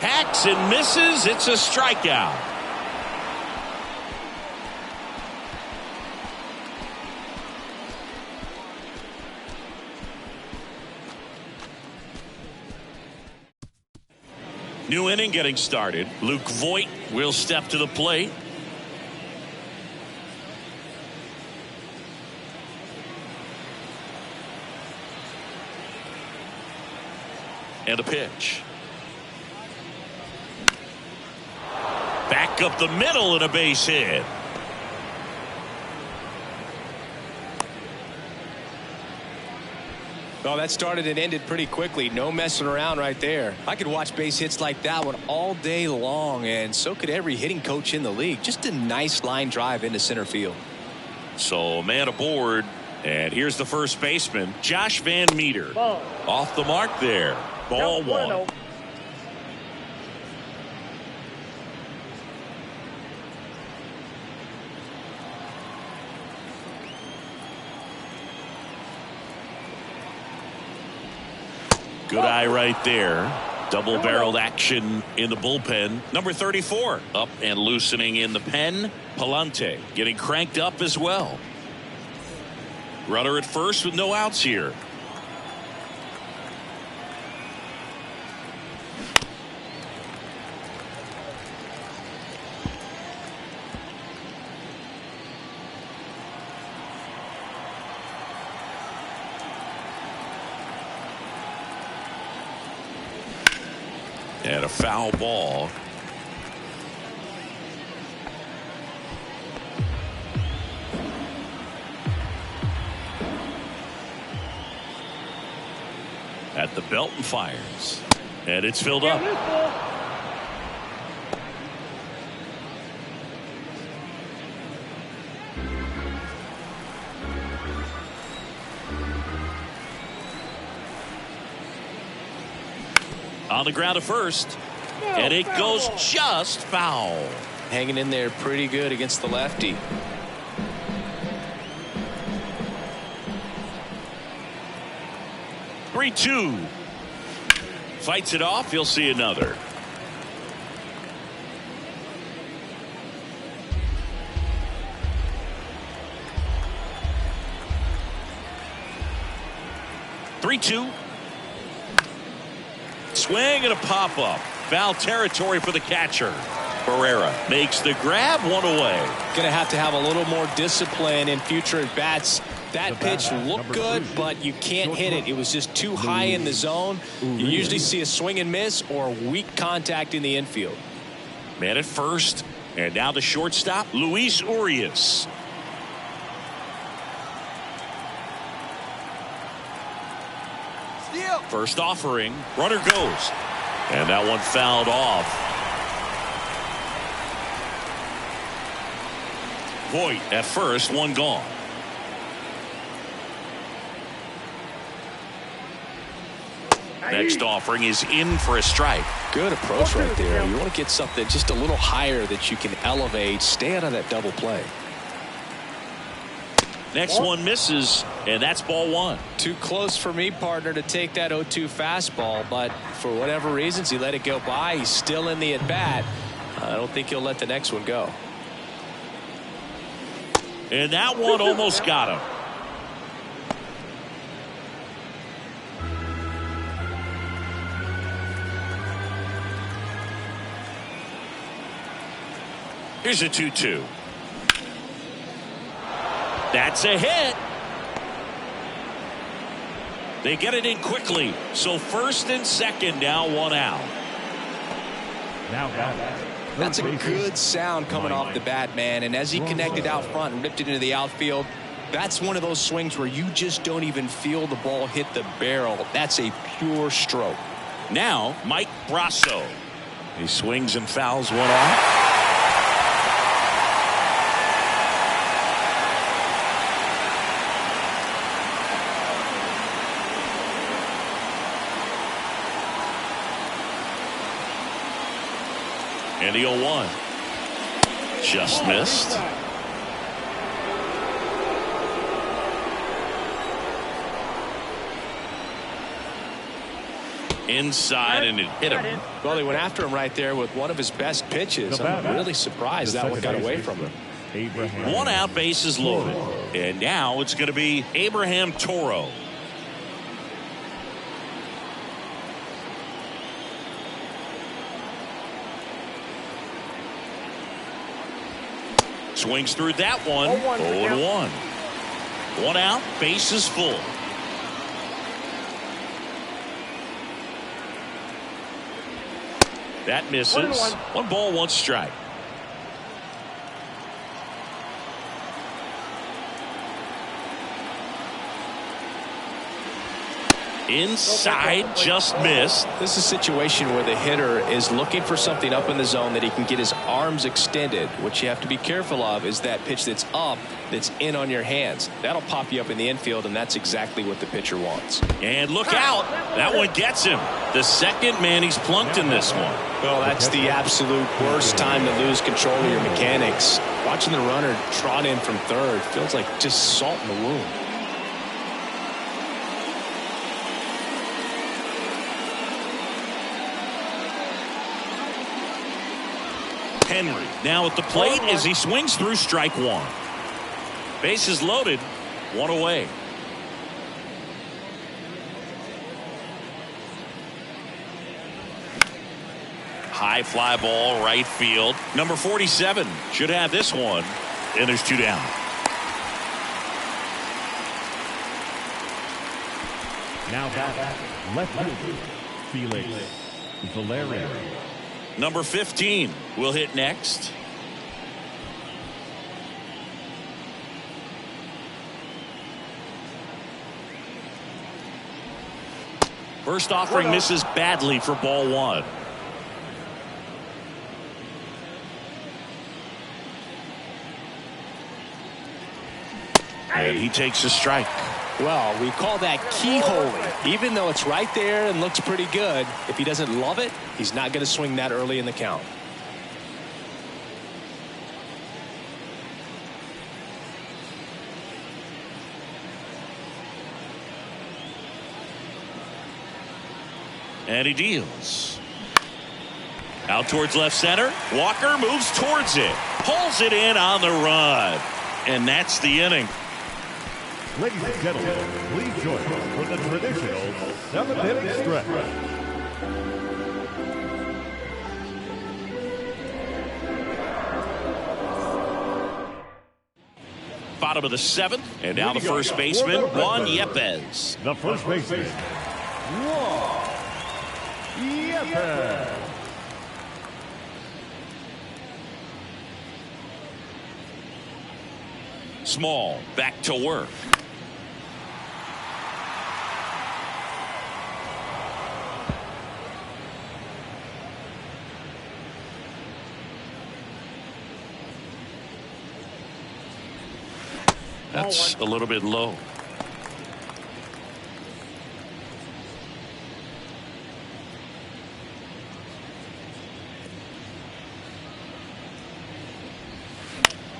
S1: Hacks and misses. It's a strikeout. New inning getting started. Luke Voigt will step to the plate. And a pitch. Back up the middle and a base hit.
S2: Well, that started and ended pretty quickly. No messing around right there. I could watch base hits like that one all day long, and so could every hitting coach in the league. Just a nice line drive into center field.
S1: So man aboard, and here's the first baseman, Josh Van Meter.
S3: Ball.
S1: Off the mark there. Ball 1. Good eye right there. Double-barreled action in the bullpen. Number 34 up and loosening in the pen. Palante getting cranked up as well. Runner at first with no outs here. And a foul ball. At the belt and fires. And it's filled up. On the ground to first. And it goes just foul.
S2: Hanging in there pretty good against the lefty.
S1: Three-two. Fights it off. He'll see another. Three-two. Swing and a pop-up. Foul territory for the catcher. Barrera makes the grab, one away.
S2: Going to have a little more discipline in future at-bats. That pitch looked good, but you can't hit it. It was just too high in the zone. You usually see a swing and miss or weak contact in the infield.
S1: Man at first, and now the shortstop, Luis Urias. First offering, runner goes. And that one fouled off. Voit at first, one gone. Next offering is in for a strike.
S2: Good approach right there. You want to get something just a little higher that you can elevate. Stay out of that double play.
S1: Next one misses, and that's ball one.
S2: Too close for me, partner, to take that 0-2 fastball, but for whatever reasons, he let it go by. He's still in the at-bat. I don't think he'll let the next one go.
S1: And that one almost got him. Here's a 2-2. That's a hit. They get it in quickly. So first and second, now one out.
S2: That's a good sound coming off the bat, man. And as he connected out front and ripped it into the outfield, that's one of those swings where you just don't even feel the ball hit the barrel. That's a pure stroke.
S1: Now, Mike Brasso. He swings and fouls one off. And the 0-1. Just missed. Inside, and it hit him.
S2: Well, he went after him right there with one of his best pitches. I'm really surprised that one got away from him.
S1: One out, bases loaded. And now it's going to be Abraham Toro. Swings through that one. 0-1. One out, bases full. That misses. 1 ball, 1 strike. Inside, just missed.
S2: This is a situation where the hitter is looking for something up in the zone that he can get his arms extended. What you have to be careful of is that pitch that's up, that's in on your hands. That'll pop you up in the infield, and that's exactly what the pitcher wants.
S1: And look out. That one gets him. The second man he's plunked in this one.
S2: Well, that's the absolute worst time to lose control of your mechanics. Watching the runner trot in from third feels like just salt in the wound.
S1: Henry now at the plate as he swings through strike one. Bases loaded, 1 away. High fly ball, right field. Number 47 should have this one, and there's 2 down.
S4: Now back, left field, Felix Valerio.
S1: Number 15 will hit next. First offering misses badly for ball 1. And he takes a strike.
S2: Well, we call that keyholing. Even though it's right there and looks pretty good, if he doesn't love it, he's not going to swing that early in the count.
S1: And he deals. Out towards left center. Walker moves towards it. Pulls it in on the run. And that's the inning.
S4: Ladies and gentlemen, please join us for the traditional 7th-inning stretch.
S1: Bottom of the 7th, and now the first baseman, Juan Yepes.
S4: The first baseman, Juan Yepes.
S1: Small, back to work. That's a little bit low.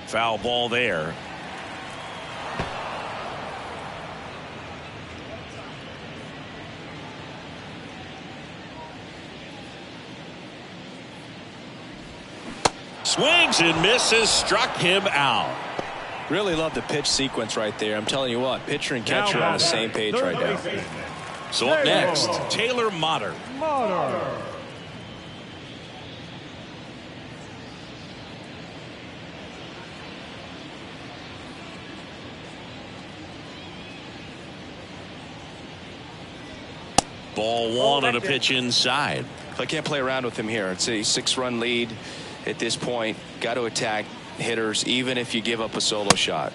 S1: Foul ball there. Swings and misses, struck him out.
S2: Really love the pitch sequence right there. I'm telling you what, pitcher and catcher are on the same page right now.
S1: So up next, Taylor Motter. Ball one on a pitch inside.
S2: I can't play around with him here. It's a 6-run lead at this point. Got to attack hitters even if you give up a solo shot.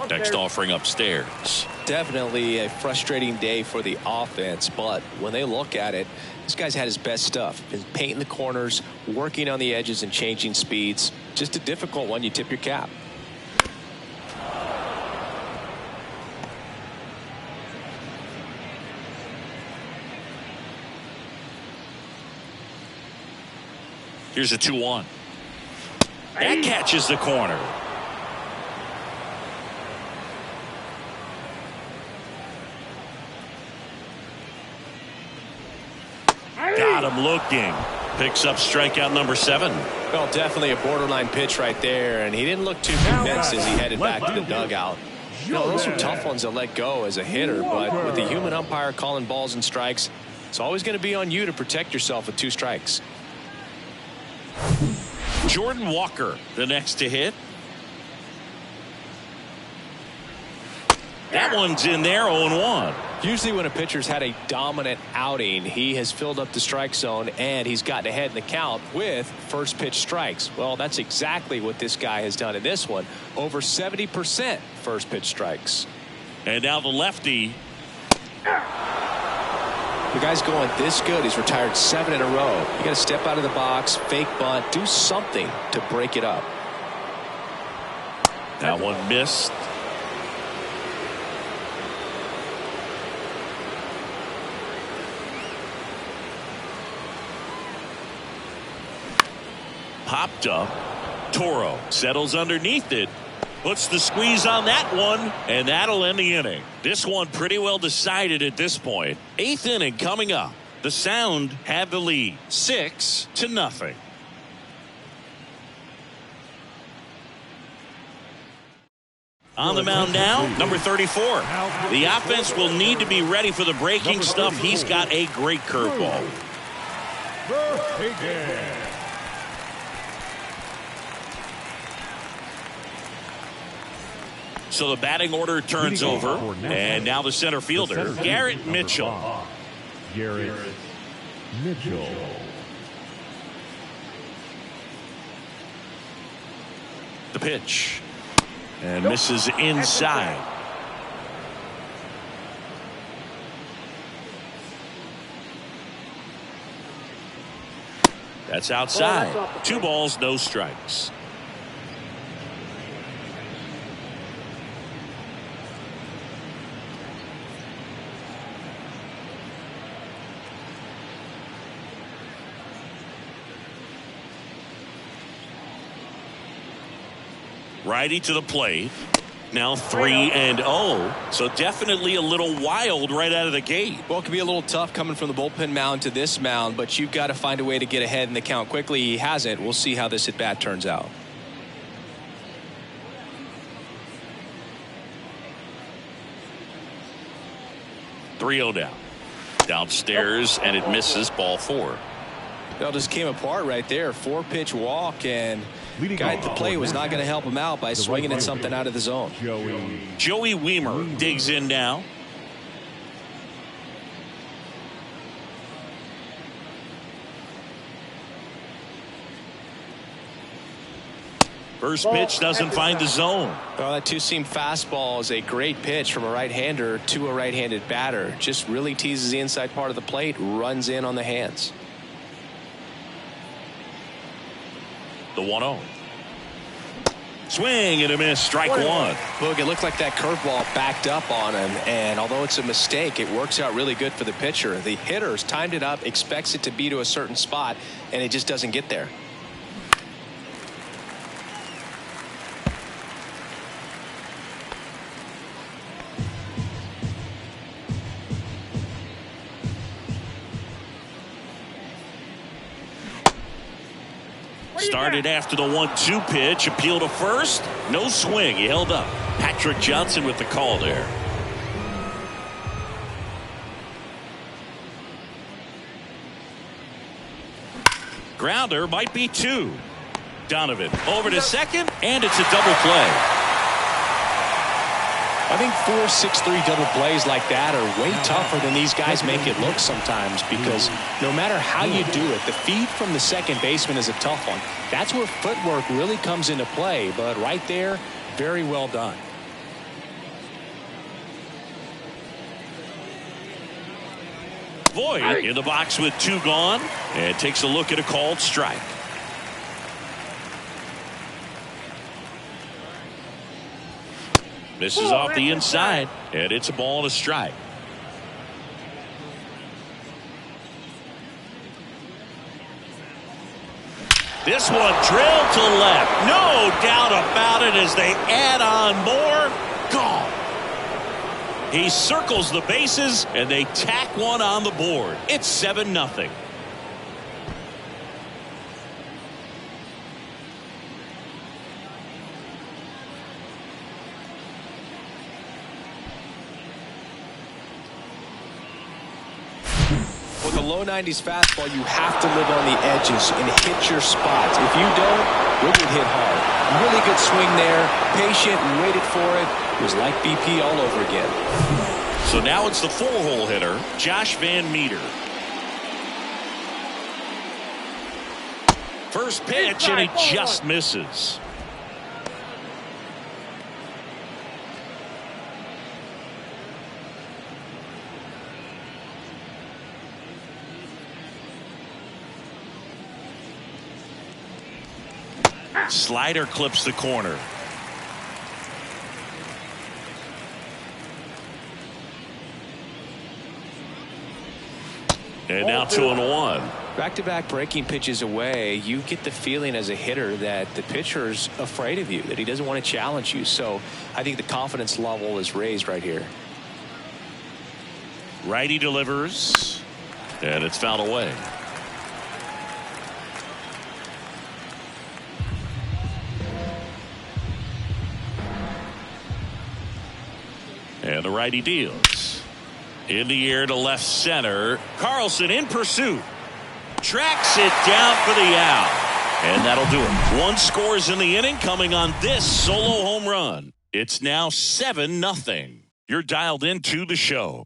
S1: Next offering upstairs.
S2: Definitely a frustrating day for the offense, but when they look at it, this guy's had his best stuff. Been painting the corners, working on the edges and changing speeds. Just a difficult one. You tip your cap.
S1: Here's a 2-1. That catches the corner. Got him looking. Picks up strikeout number 7.
S2: Well, definitely a borderline pitch right there, and he didn't look too convinced as he headed back to the dugout. You know, those are tough ones to let go as a hitter, but with the human umpire calling balls and strikes, it's always going to be on you to protect yourself with 2 strikes.
S1: Jordan Walker, the next to hit. That one's in there, 0-1.
S2: Usually when a pitcher's had a dominant outing, he has filled up the strike zone and he's gotten ahead in the count with first pitch strikes. Well, that's exactly what this guy has done in this one. Over 70% first pitch strikes.
S1: And now the lefty.
S2: The guy's going this good. He's retired 7 in a row. You got to step out of the box, fake bunt, do something to break it up.
S1: That one missed. Popped up. Toro settles underneath it. Puts the squeeze on that one, and that'll end the inning. This one pretty well decided at this point. 8th inning coming up. The Sound have the lead, 6-0. On the mound now, number 34. The offense will need to be ready for the breaking stuff. He's got a great curveball. So the batting order turns over, and now the center fielder, Garrett Mitchell.
S4: Garrett Mitchell.
S1: The pitch. And misses inside. That's outside. 2 balls, no strikes. Righty to the plate. Now 3-0. So definitely a little wild right out of the gate.
S2: Well, it can be a little tough coming from the bullpen mound to this mound, but you've got to find a way to get ahead in the count quickly. He hasn't. We'll see how this at bat turns out.
S1: Down. Downstairs, and it misses, ball 4.
S2: It just came apart right there. 4-pitch walk, and the guy at the plate was not going to help him out by swinging at something out of the zone.
S1: Joey Weimer digs in now. First pitch doesn't find the zone.
S2: Well, that two-seam fastball is a great pitch from a right-hander to a right-handed batter. Just really teases the inside part of the plate, runs in on the hands.
S1: The 1-0. Swing and a miss, strike 1.
S2: Look, it looked like that curveball backed up on him, and although it's a mistake, it works out really good for the pitcher. The hitter's timed it up, expects it to be to a certain spot, and it just doesn't get there.
S1: Started after the 1-2 pitch. Appeal to first. No swing. He held up. Patrick Johnson with the call there. Grounder might be 2. Donovan over to second, and it's a double play.
S2: I think 4-6-3 double plays like that are way tougher than these guys make it look sometimes, because no matter how you do it, the feed from the second baseman is a tough one. That's where footwork really comes into play, but right there, very well done.
S1: Voit in the box with 2 gone, and takes a look at a called strike. Misses off the inside, and it's a ball and a strike. This one drilled to left. No doubt about it as they add on more. Gone. He circles the bases, and they tack one on the board. It's 7-0.
S2: With a low 90s fastball, you have to live on the edges and hit your spots. If you don't, you'll get hit hard. Really good swing there. Patient and waited for it. It was like BP all over again.
S1: So now it's the 4-hole hitter, Josh Van Meter. First pitch, and he just misses. Slider clips the corner. And now 2-1.
S2: Back-to-back breaking pitches away, you get the feeling as a hitter that the pitcher's afraid of you, that he doesn't want to challenge you. So I think the confidence level is raised right here.
S1: Righty delivers, and it's fouled away. And the righty deals. In the air to left center. Carlson in pursuit. Tracks it down for the out. And that'll do it. 1 scores in the inning, coming on this solo home run. It's now 7-0. You're dialed into the show.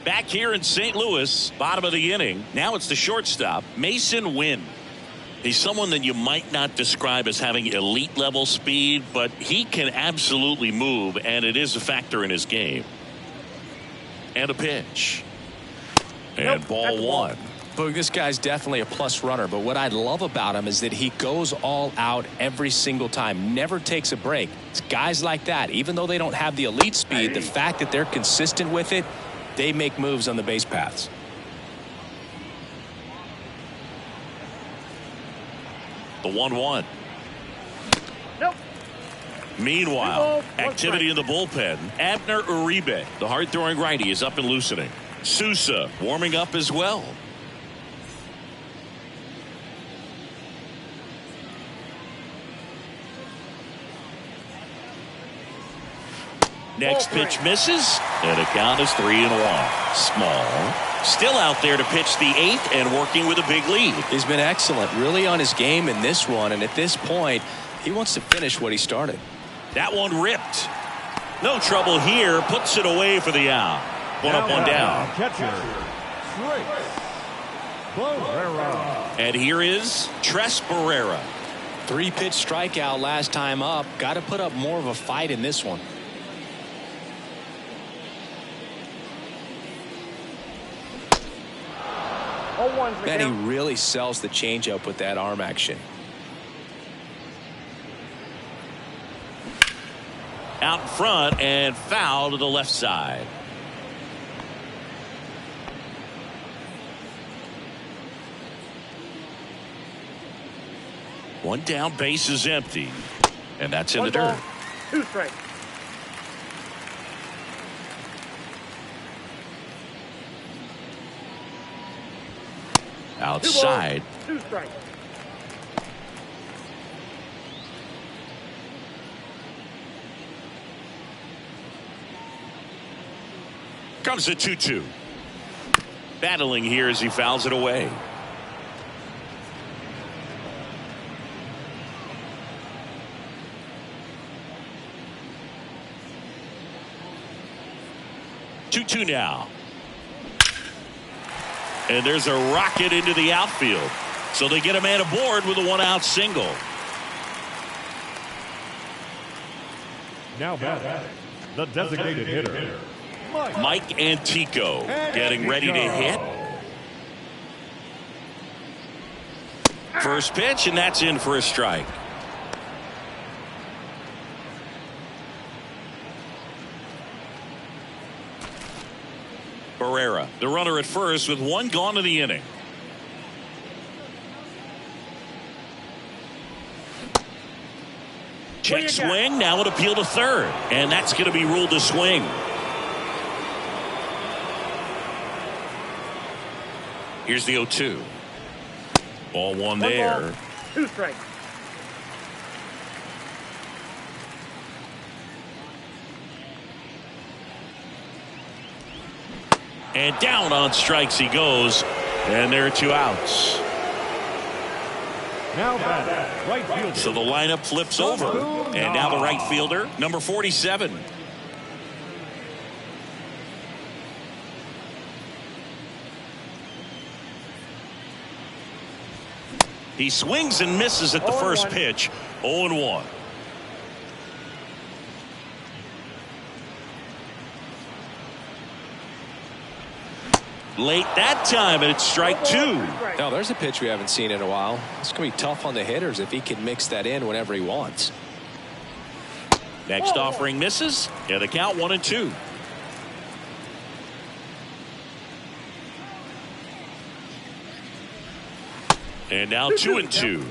S1: Back here in St. Louis, bottom of the inning. Now it's the shortstop, Mason Wynn. He's someone that you might not describe as having elite level speed, but he can absolutely move, and it is a factor in his game. And a pitch. And ball 1.
S2: Boog, this guy's definitely a plus runner, but what I love about him is that he goes all out every single time, never takes a break. It's guys like that, even though they don't have the elite speed, the fact that they're consistent with it, they make moves on the base paths.
S1: The 1-1.
S3: Nope.
S1: Meanwhile, activity in the bullpen. Abner Uribe, the hard-throwing righty, is up and loosening. Sousa warming up as well. Next pitch misses, and the count is 3-1. Small still out there to pitch the 8th and working with a big lead.
S2: He's been excellent, really on his game in this one, and at this point, he wants to finish what he started.
S1: That one ripped. No trouble here, puts it away for the out. One up, one down.
S4: Catcher, Barrera.
S1: And here is Tres Barrera.
S2: 3-pitch strikeout last time up. Got to put up more of a fight in this one. Man, he really sells the changeup with that arm action.
S1: Out in front and foul to the left side. One down, base is empty. And that's in the dirt.
S3: 2 strikes.
S1: Outside.
S3: 2 strikes.
S1: Comes the 2-2. Battling here as he fouls it away. Two now. And there's a rocket into the outfield. So they get a man aboard with a 1-out single.
S4: Now batting, the designated hitter,
S1: Mike Antico getting ready to hit. First pitch, and that's in for a strike. Barrera, the runner at first with 1 gone in the inning. Check swing, now an appeal to third, and that's going to be ruled a swing. Here's the 0-2. Ball 1 there.
S3: Ball, 2 strikes.
S1: And down on strikes he goes, and there are 2 outs.
S4: Now batting, right fielder.
S1: So the lineup flips over, and now the right fielder, number 47. He swings and misses at the first pitch. 0-1. Late that time, and it's strike 2.
S2: Now there's a pitch we haven't seen in a while. It's going to be tough on the hitters if he can mix that in whenever he wants.
S1: Next offering misses, and the count 1-2. And now 2-2.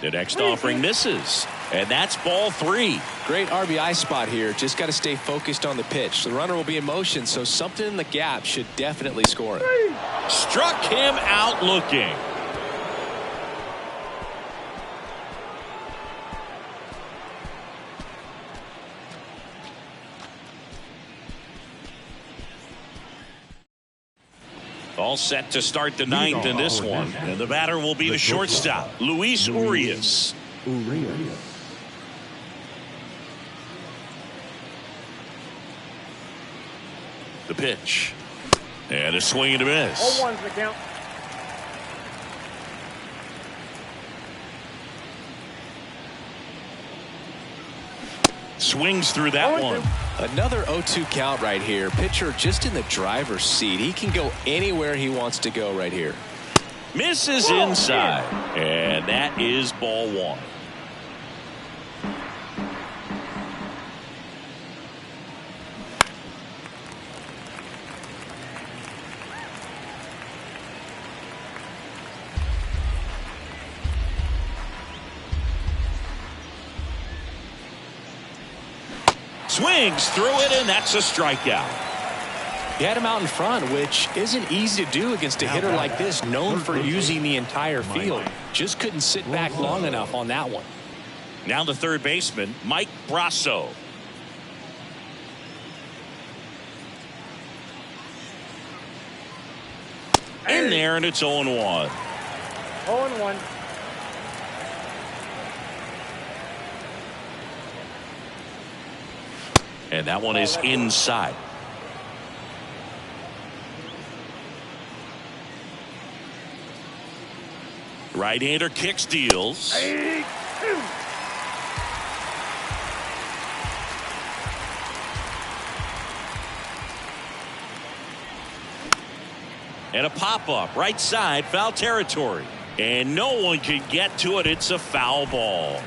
S1: The next offering misses, and that's ball 3.
S2: Great RBI spot here. Just got to stay focused on the pitch. The runner will be in motion, so something in the gap should definitely score it.
S1: Struck him out looking. All set to start the 9th in this one. And the batter will be the shortstop, Luis Urias. The pitch. And a swing and a miss.
S3: 0-1's the count.
S1: swings through that one.
S2: Another 0-2 count right here. Pitcher just in the driver's seat. He can go anywhere he wants to go right here.
S1: Misses inside, and that is ball one. Swings through it, and that's a strikeout.
S2: He had him out in front, which isn't easy to do against a hitter like this, known for using the entire field. Just couldn't sit back long enough on that one.
S1: Now the third baseman, Mike Brasso. In there, and it's 0-1.
S3: 0-1.
S1: And that one is inside. Right-hander kicks, deals.
S3: 8-2.
S1: And a pop-up, right side, foul territory. And no one can get to it. It's a foul ball.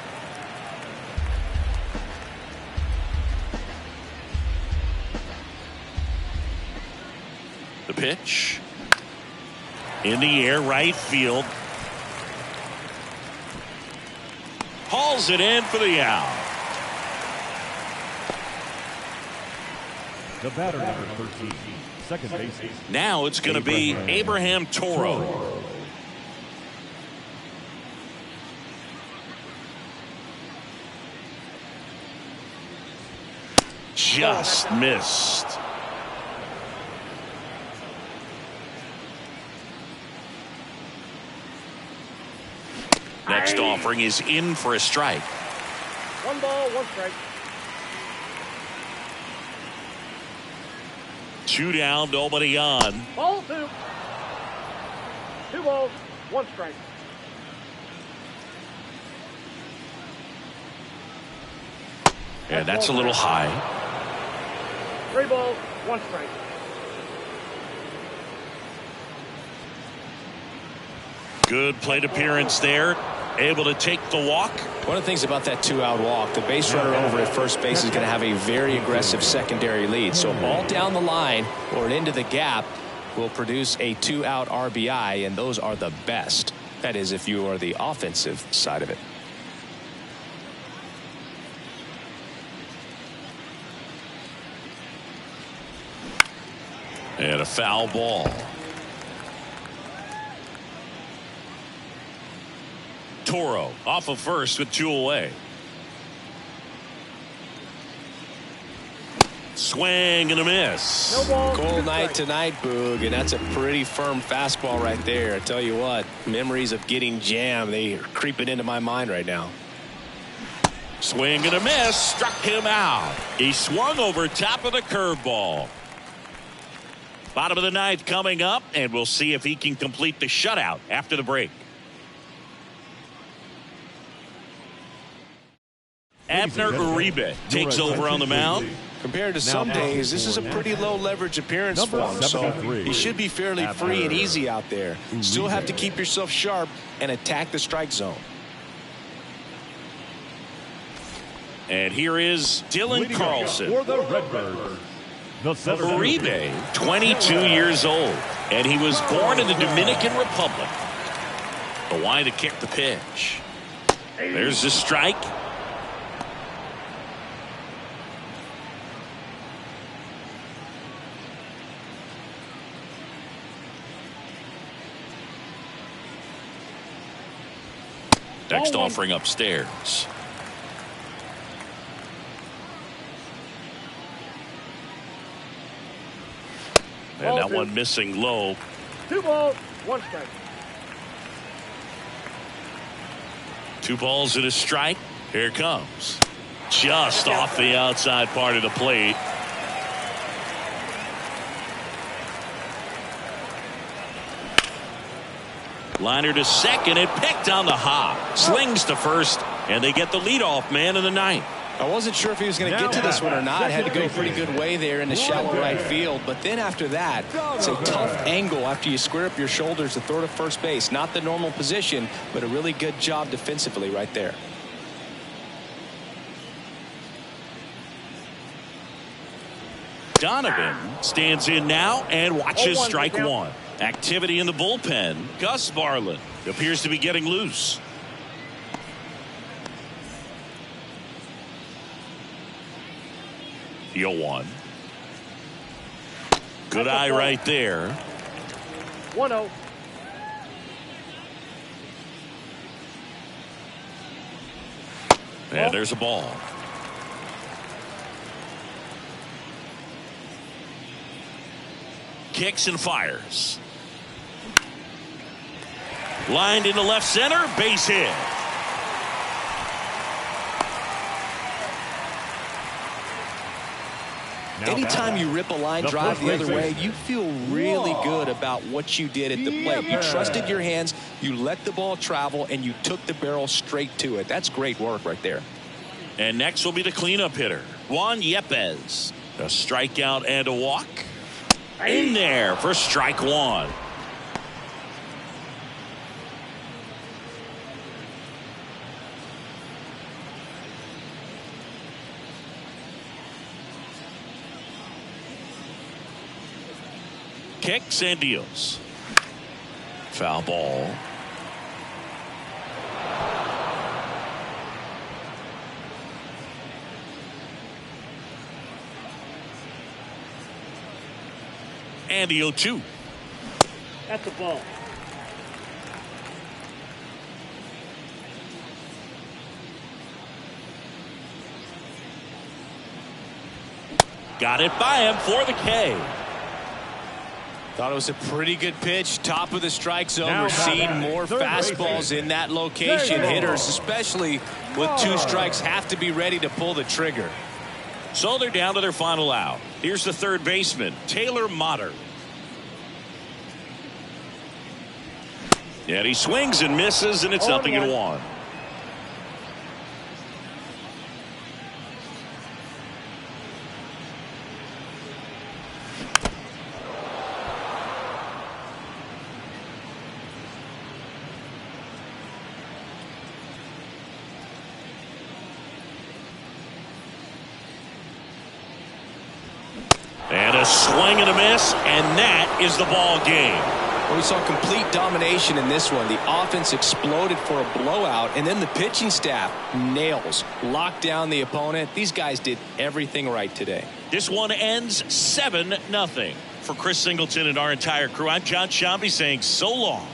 S1: The pitch. In the air, right field. Hauls it in for the out.
S4: The batter, number 13, second baseman.
S1: Now it's going to be Abraham Toro. Just missed. Next offering is in for a strike.
S3: 1 ball, 1 strike.
S1: 2 down, nobody on.
S3: Ball 2. 2 balls, 1 strike.
S1: And that's a little high.
S3: 3 balls, 1 strike.
S1: Good plate appearance there. Able to take the walk.
S2: One of the things about that 2-out walk, the base runner over at first base is going to have a very aggressive secondary lead. So a ball down the line or into the gap will produce a 2-out RBI, and those are the best. That is, if you are the offensive side of it.
S1: And a foul ball. Toro off of first with 2 away. Swing and a miss.
S3: No ball.
S2: Cold night tonight, Boog, and that's a pretty firm fastball right there. I tell you what, memories of getting jammed, they are creeping into my mind right now.
S1: Swing and a miss. Struck him out. He swung over top of the curveball. Bottom of the 9th coming up, and we'll see if he can complete the shutout after the break. Abner Uribe takes over on the mound.
S2: Compared to some days, this is a pretty low leverage appearance for him, so he should be fairly free and easy out there. Still have to keep yourself sharp and attack the strike zone.
S1: And here is Dylan Carlson.
S4: For the Redbirds.
S1: Uribe, 22 years old, and he was born in the Dominican Republic. The why to kick the pitch. There's the strike. Next offering upstairs. And that one missing low.
S3: 2 balls, 1 strike.
S1: 2 balls and a strike. Here it comes. Just off the outside part of the plate. Liner to second and picked on the hop. Slings to first, and they get the leadoff man in the 9th.
S2: I wasn't sure if he was going to get to this one or not. Had to go a pretty good way there in the shallow right field. But then after that, it's a tough angle after you square up your shoulders to throw to first base. Not the normal position, but a really good job defensively right there.
S1: Donovan stands in now and watches strike one. Activity in the bullpen. Gus Barlin appears to be getting loose. The 0-1. Good eye right there.
S3: 1-0.
S1: And there's a ball. Kicks and fires. Lined into left center, base hit.
S2: Anytime you rip a line drive the other way, you feel really good about what you did at the plate. You trusted your hands, you let the ball travel, and you took the barrel straight to it. That's great work right there.
S1: And next will be the cleanup hitter, Juan Yepez. A strikeout and a walk. In there for strike one. Kicks and deals. Foul ball. And the 0-2.
S3: That's the ball.
S1: Got it by him for the K.
S2: Thought it was a pretty good pitch. Top of the strike zone. We're seeing more fastballs in that location. Hitters, especially with two strikes, have to be ready to pull the trigger.
S1: So they're down to their final out. Here's the third baseman, Taylor Motter. And he swings and misses, and it's 0-1. And a swing and a miss, and that is the ball game.
S2: Well, we saw complete domination in this one. The offense exploded for a blowout, and then the pitching staff nails, locked down the opponent. These guys did everything right today.
S1: This one ends 7-0. For Chris Singleton and our entire crew, I'm John Shambi saying so long.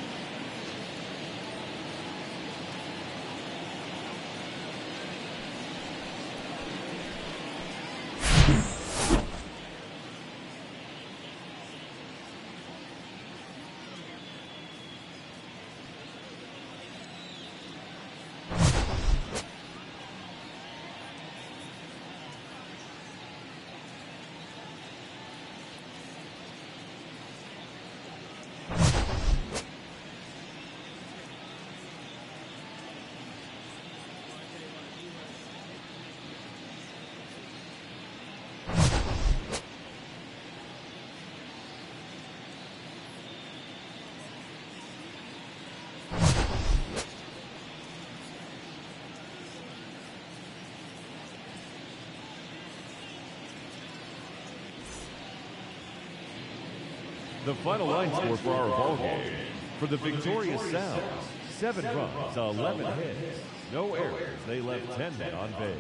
S4: The final line score for our ball game. For the victorious Sounds, 7 runs, 11 hits, no errors. They left 10 men on base.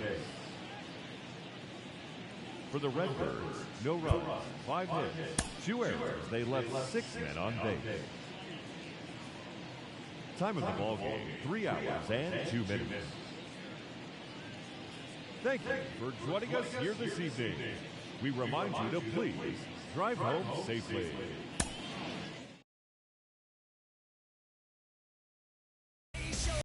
S4: For the Redbirds, no runs, 5 hits, 2 errors. They left 6 men on base. Time of the ball game, 3 hours and 2 minutes. Thank you for joining us here this evening. We remind you to please drive home safely.